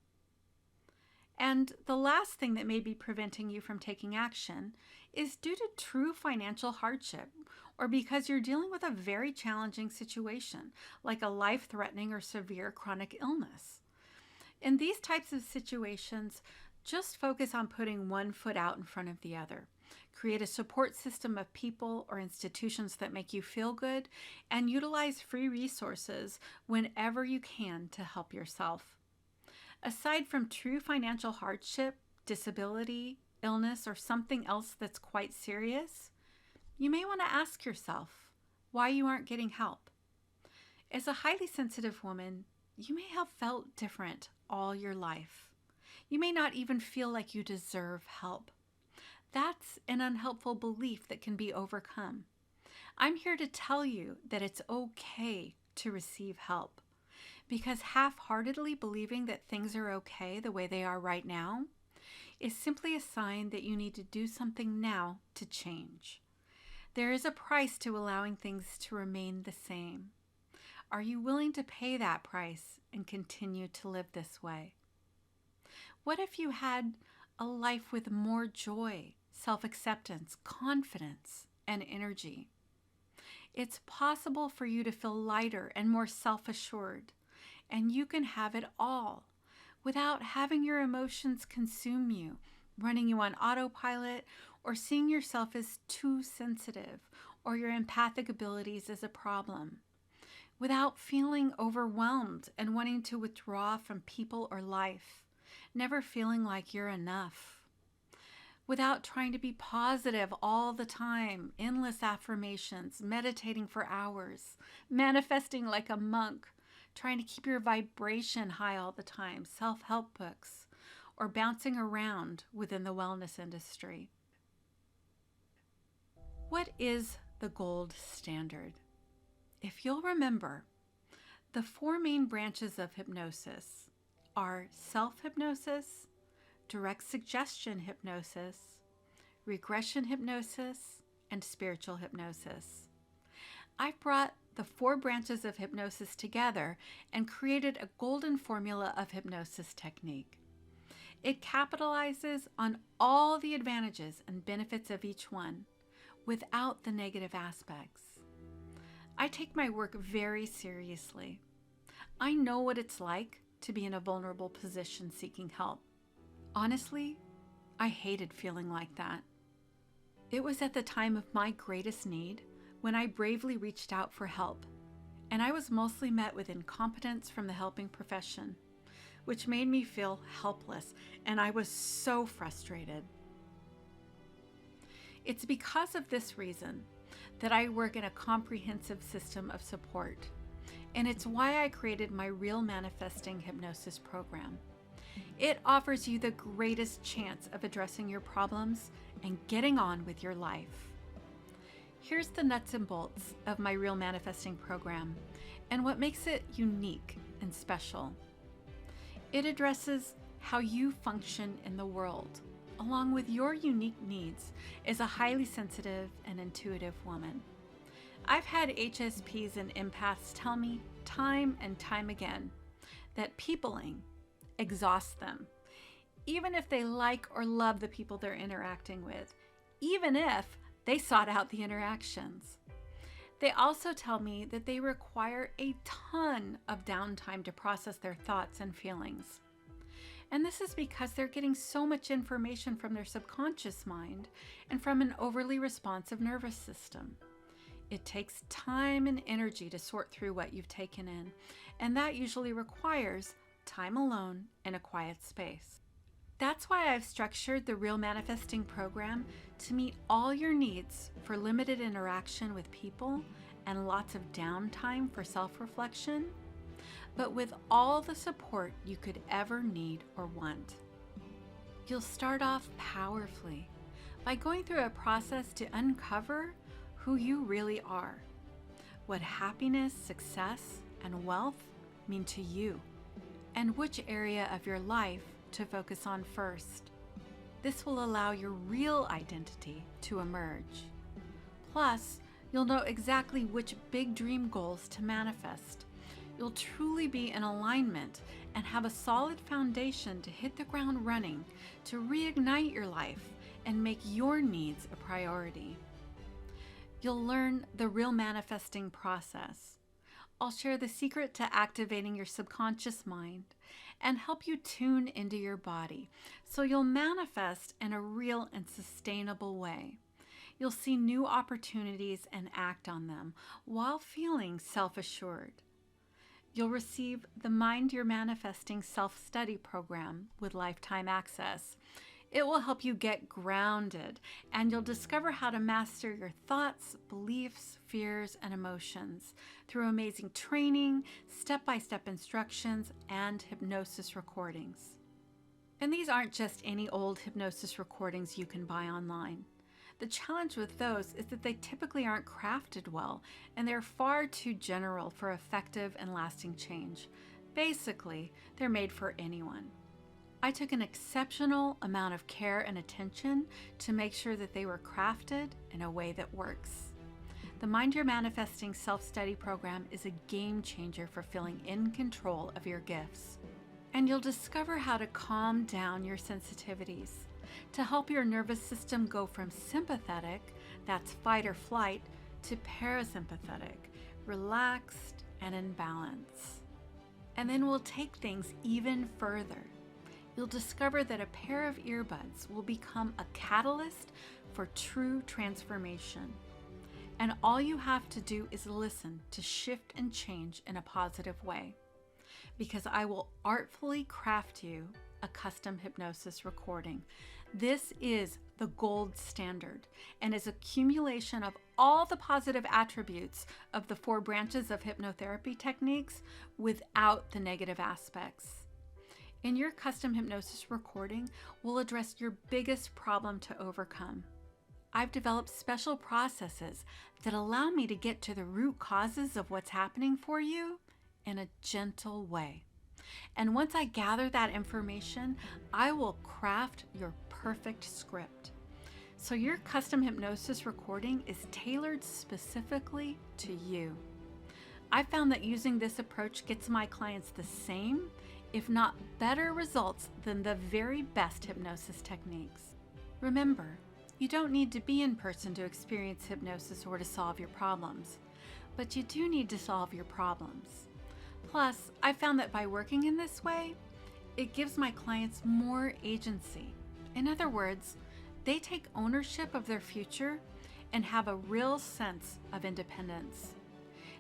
And the last thing that may be preventing you from taking action is due to true financial hardship or because you're dealing with a very challenging situation, like a life-threatening or severe chronic illness. In these types of situations, just focus on putting one foot out in front of the other. Create a support system of people or institutions that make you feel good, and utilize free resources whenever you can to help yourself. Aside from true financial hardship, disability, illness, or something else that's quite serious, you may want to ask yourself why you aren't getting help. As a highly sensitive woman, you may have felt different all your life. You may not even feel like you deserve help. That's an unhelpful belief that can be overcome. I'm here to tell you that it's okay to receive help, because half-heartedly believing that things are okay the way they are right now is simply a sign that you need to do something now to change. There is a price to allowing things to remain the same. Are you willing to pay that price and continue to live this way? What if you had a life with more joy, self-acceptance, confidence, and energy? It's possible for you to feel lighter and more self-assured, and you can have it all without having your emotions consume you, running you on autopilot, or seeing yourself as too sensitive or your empathic abilities as a problem. Without feeling overwhelmed and wanting to withdraw from people or life, never feeling like you're enough. Without trying to be positive all the time, endless affirmations, meditating for hours, manifesting like a monk, trying to keep your vibration high all the time, self-help books, or bouncing around within the wellness industry. What is the gold standard? If you'll remember, the four main branches of hypnosis are self-hypnosis, direct suggestion hypnosis, regression hypnosis, and spiritual hypnosis. I've brought the four branches of hypnosis together and created a golden formula of hypnosis technique. It capitalizes on all the advantages and benefits of each one without the negative aspects. I take my work very seriously. I know what it's like to be in a vulnerable position seeking help. Honestly, I hated feeling like that. It was at the time of my greatest need when I bravely reached out for help, and I was mostly met with incompetence from the helping profession, which made me feel helpless, and I was so frustrated. It's because of this reason that I work in a comprehensive system of support, and it's why I created my Real Manifesting Hypnosis Program. It offers you the greatest chance of addressing your problems and getting on with your life. Here's the nuts and bolts of my Real Manifesting Program and what makes it unique and special. It addresses how you function in the world, along with your unique needs as a highly sensitive and intuitive woman. I've had HSPs and empaths tell me time and time again that peopling exhausts them, even if they like or love the people they're interacting with, even if they sought out the interactions. They also tell me that they require a ton of downtime to process their thoughts and feelings. And this is because they're getting so much information from their subconscious mind and from an overly responsive nervous system. It takes time and energy to sort through what you've taken in, and that usually requires time alone in a quiet space. That's why I've structured the Real Manifesting Program to meet all your needs for limited interaction with people and lots of downtime for self-reflection, but with all the support you could ever need or want. You'll start off powerfully by going through a process to uncover who you really are, what happiness, success, and wealth mean to you, and which area of your life to focus on first. This will allow your real identity to emerge. Plus, you'll know exactly which big dream goals to manifest. You'll truly be in alignment and have a solid foundation to hit the ground running, to reignite your life and make your needs a priority. You'll learn the real manifesting process. I'll share the secret to activating your subconscious mind and help you tune into your body so you'll manifest in a real and sustainable way. You'll see new opportunities and act on them while feeling self-assured. You'll receive the Mind You're Manifesting self-study program with lifetime access. It will help you get grounded, and you'll discover how to master your thoughts, beliefs, fears, and emotions through amazing training, step-by-step instructions, and hypnosis recordings. And these aren't just any old hypnosis recordings you can buy online. The challenge with those is that they typically aren't crafted well, and they're far too general for effective and lasting change. Basically, they're made for anyone. I took an exceptional amount of care and attention to make sure that they were crafted in a way that works. The Mind You're Manifesting self-study program is a game changer for feeling in control of your gifts. And you'll discover how to calm down your sensitivities, to help your nervous system go from sympathetic, that's fight or flight, to parasympathetic, relaxed and in balance. And then we'll take things even further. You'll discover that a pair of earbuds will become a catalyst for true transformation. And all you have to do is listen to shift and change in a positive way. Because I will artfully craft you a custom hypnosis recording. This is the gold standard and is accumulation of all the positive attributes of the 4 branches of hypnotherapy techniques without the negative aspects. In your custom hypnosis recording, we'll address your biggest problem to overcome. I've developed special processes that allow me to get to the root causes of what's happening for you in a gentle way. And once I gather that information, I will craft your perfect script. So your custom hypnosis recording is tailored specifically to you. I found that using this approach gets my clients the same, if not better results than the very best hypnosis techniques. Remember, you don't need to be in person to experience hypnosis or to solve your problems, but you do need to solve your problems. Plus, I found that by working in this way, it gives my clients more agency. In other words, they take ownership of their future and have a real sense of independence.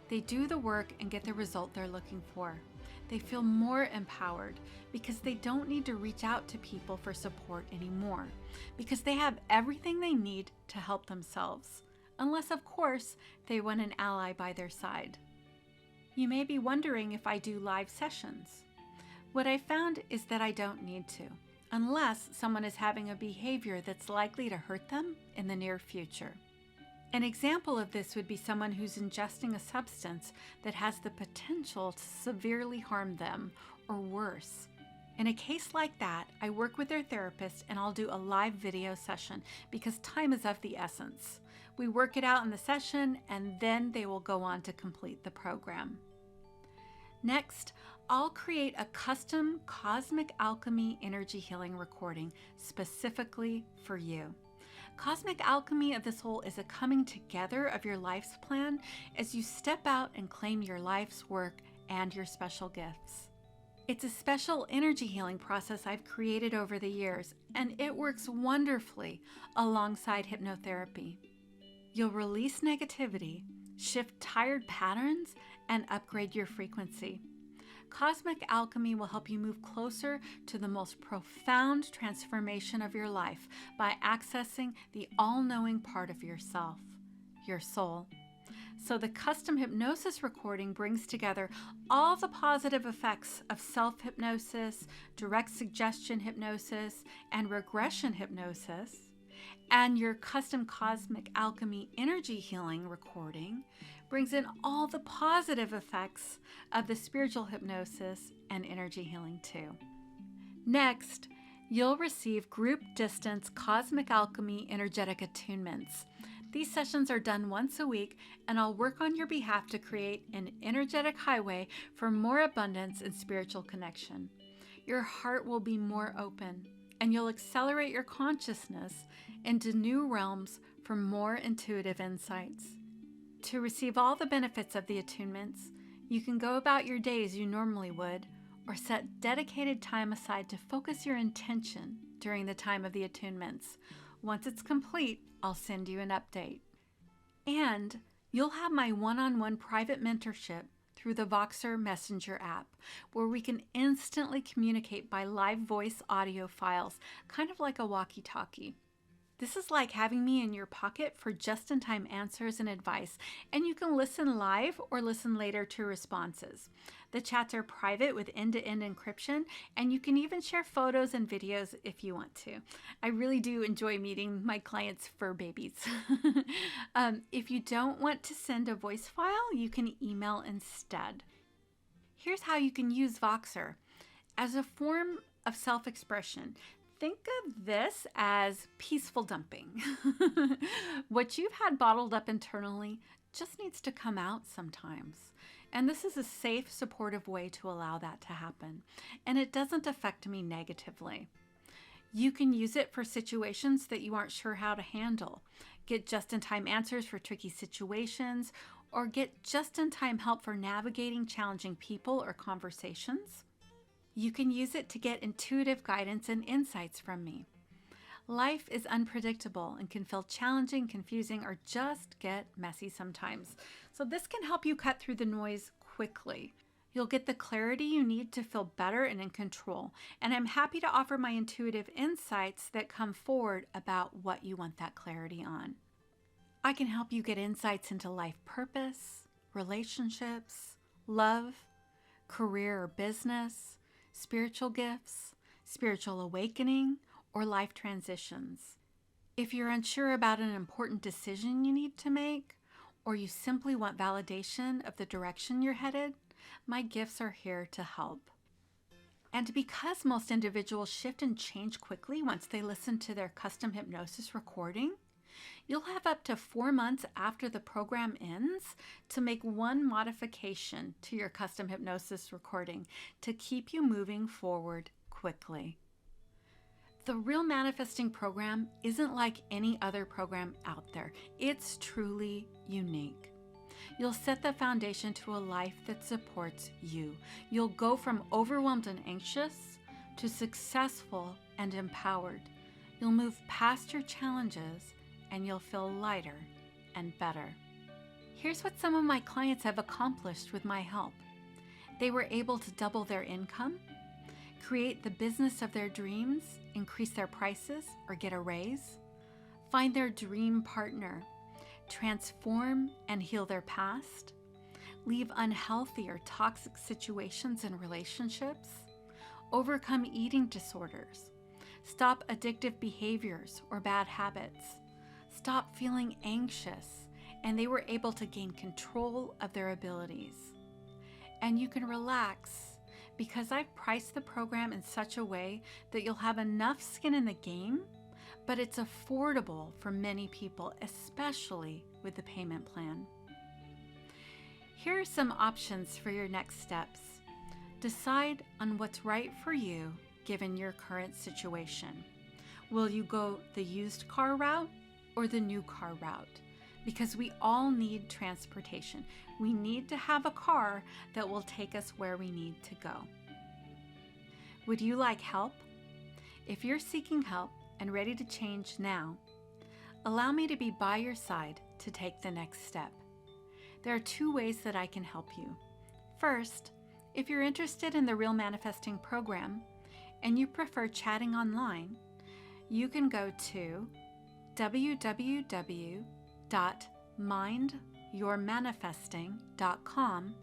They do the work and get the result they're looking for. They feel more empowered because they don't need to reach out to people for support anymore, because they have everything they need to help themselves, unless, of course, they want an ally by their side. You may be wondering if I do live sessions. What I found is that I don't need to, unless someone is having a behavior that's likely to hurt them in the near future. An example of this would be someone who's ingesting a substance that has the potential to severely harm them, or worse. In a case like that, I work with their therapist and I'll do a live video session because time is of the essence. We work it out in the session and then they will go on to complete the program. Next, I'll create a custom Cosmic Alchemy energy healing recording specifically for you. Cosmic alchemy of the soul is a coming together of your life's plan as you step out and claim your life's work and your special gifts. It's a special energy healing process I've created over the years, and it works wonderfully alongside hypnotherapy. You'll release negativity, shift tired patterns, and upgrade your frequency. Cosmic alchemy will help you move closer to the most profound transformation of your life by accessing the all-knowing part of yourself, your soul. So the custom hypnosis recording brings together all the positive effects of self-hypnosis, direct suggestion hypnosis, and regression hypnosis, and your custom Cosmic Alchemy energy healing recording brings in all the positive effects of the spiritual hypnosis and energy healing too. Next, you'll receive group distance cosmic alchemy energetic attunements. These sessions are done once a week, and I'll work on your behalf to create an energetic highway for more abundance and spiritual connection. Your heart will be more open, and you'll accelerate your consciousness into new realms for more intuitive insights. To receive all the benefits of the attunements, you can go about your day as you normally would, or set dedicated time aside to focus your intention during the time of the attunements. Once it's complete, I'll send you an update. And you'll have my one-on-one private mentorship through the Voxer Messenger app, where we can instantly communicate by live voice audio files, kind of like a walkie-talkie. This is like having me in your pocket for just-in-time answers and advice, and you can listen live or listen later to responses. The chats are private with end-to-end encryption, and you can even share photos and videos if you want to. I really do enjoy meeting my clients' fur babies. If you don't want to send a voice file, you can email instead. Here's how you can use Voxer. As a form of self-expression, think of this as peaceful dumping. What you've had bottled up internally just needs to come out sometimes. And this is a safe, supportive way to allow that to happen. And it doesn't affect me negatively. You can use it for situations that you aren't sure how to handle. Get just-in-time answers for tricky situations, or get just-in-time help for navigating challenging people or conversations. You can use it to get intuitive guidance and insights from me. Life is unpredictable and can feel challenging, confusing, or just get messy sometimes. So this can help you cut through the noise quickly. You'll get the clarity you need to feel better and in control. And I'm happy to offer my intuitive insights that come forward about what you want that clarity on. I can help you get insights into life purpose, relationships, love, career or business, spiritual gifts, spiritual awakening, or life transitions. If you're unsure about an important decision you need to make, or you simply want validation of the direction you're headed, my gifts are here to help. And because most individuals shift and change quickly once they listen to their custom hypnosis recording, you'll have up to 4 months after the program ends to make one modification to your custom hypnosis recording to keep you moving forward quickly. The Real Manifesting Program isn't like any other program out there. It's truly unique. You'll set the foundation to a life that supports you. You'll go from overwhelmed and anxious to successful and empowered. You'll move past your challenges and you'll feel lighter and better. Here's what some of my clients have accomplished with my help. They were able to double their income, create the business of their dreams, increase their prices or get a raise, find their dream partner, transform and heal their past, leave unhealthy or toxic situations and relationships, overcome eating disorders, stop addictive behaviors or bad habits, stop feeling anxious, and they were able to gain control of their abilities. And you can relax because I've priced the program in such a way that you'll have enough skin in the game, but it's affordable for many people, especially with the payment plan. Here are some options for your next steps. Decide on what's right for you given your current situation. Will you go the used car route or the new car route? Because we all need transportation. We need to have a car that will take us where we need to go. Would you like help? If you're seeking help and ready to change now, allow me to be by your side to take the next step. There are 2 ways that I can help you. First, if you're interested in the Real Manifesting Program and you prefer chatting online, you can go to www.mindyourmanifesting.com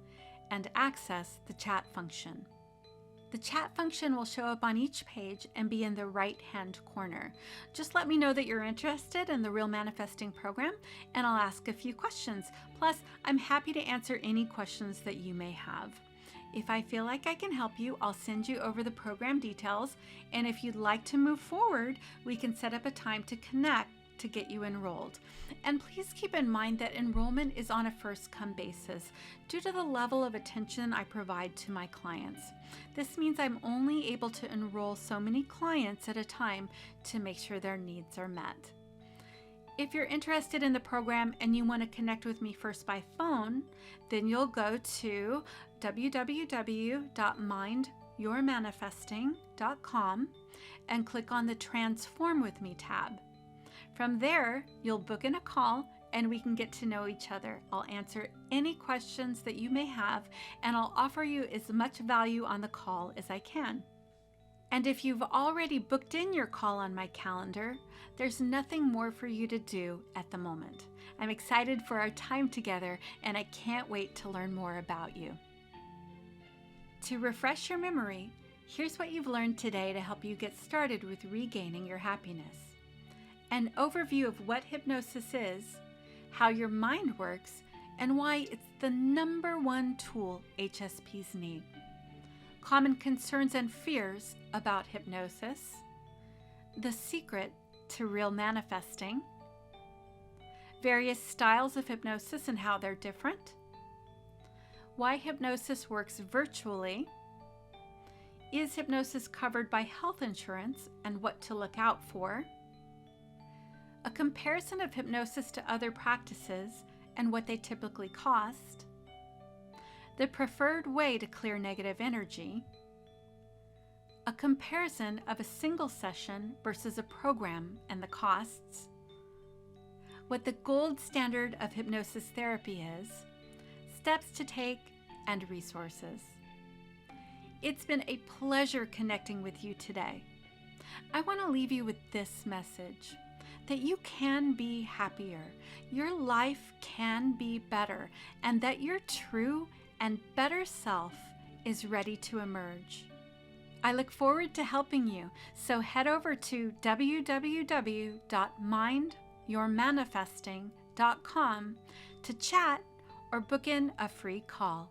and access the chat function. The chat function will show up on each page and be in the right-hand corner. Just let me know that you're interested in the Real Manifesting program, and I'll ask a few questions. Plus, I'm happy to answer any questions that you may have. If I feel like I can help you, I'll send you over the program details, and if you'd like to move forward, we can set up a time to connect to get you enrolled. And please keep in mind that enrollment is on a first-come basis due to the level of attention I provide to my clients. This means I'm only able to enroll so many clients at a time to make sure their needs are met. If you're interested in the program and you want to connect with me first by phone, then you'll go to www.mindyourmanifesting.com and click on the Transform With Me tab. From there, you'll book in a call and we can get to know each other. I'll answer any questions that you may have, and I'll offer you as much value on the call as I can. And if you've already booked in your call on my calendar, there's nothing more for you to do at the moment. I'm excited for our time together, and I can't wait to learn more about you. To refresh your memory, here's what you've learned today to help you get started with regaining your happiness. An overview of what hypnosis is, how your mind works, and why it's the #1 tool HSPs need. Common concerns and fears about hypnosis, the secret to real manifesting, various styles of hypnosis and how they're different, why hypnosis works virtually, is hypnosis covered by health insurance and what to look out for, a comparison of hypnosis to other practices and what they typically cost, the preferred way to clear negative energy, a comparison of a single session versus a program and the costs, what the gold standard of hypnosis therapy is, steps to take, and resources. It's been a pleasure connecting with you today. I want to leave you with this message, that you can be happier, your life can be better, and that your true and better self is ready to emerge. I look forward to helping you, so head over to www.mindyourmanifesting.com to chat or book in a free call.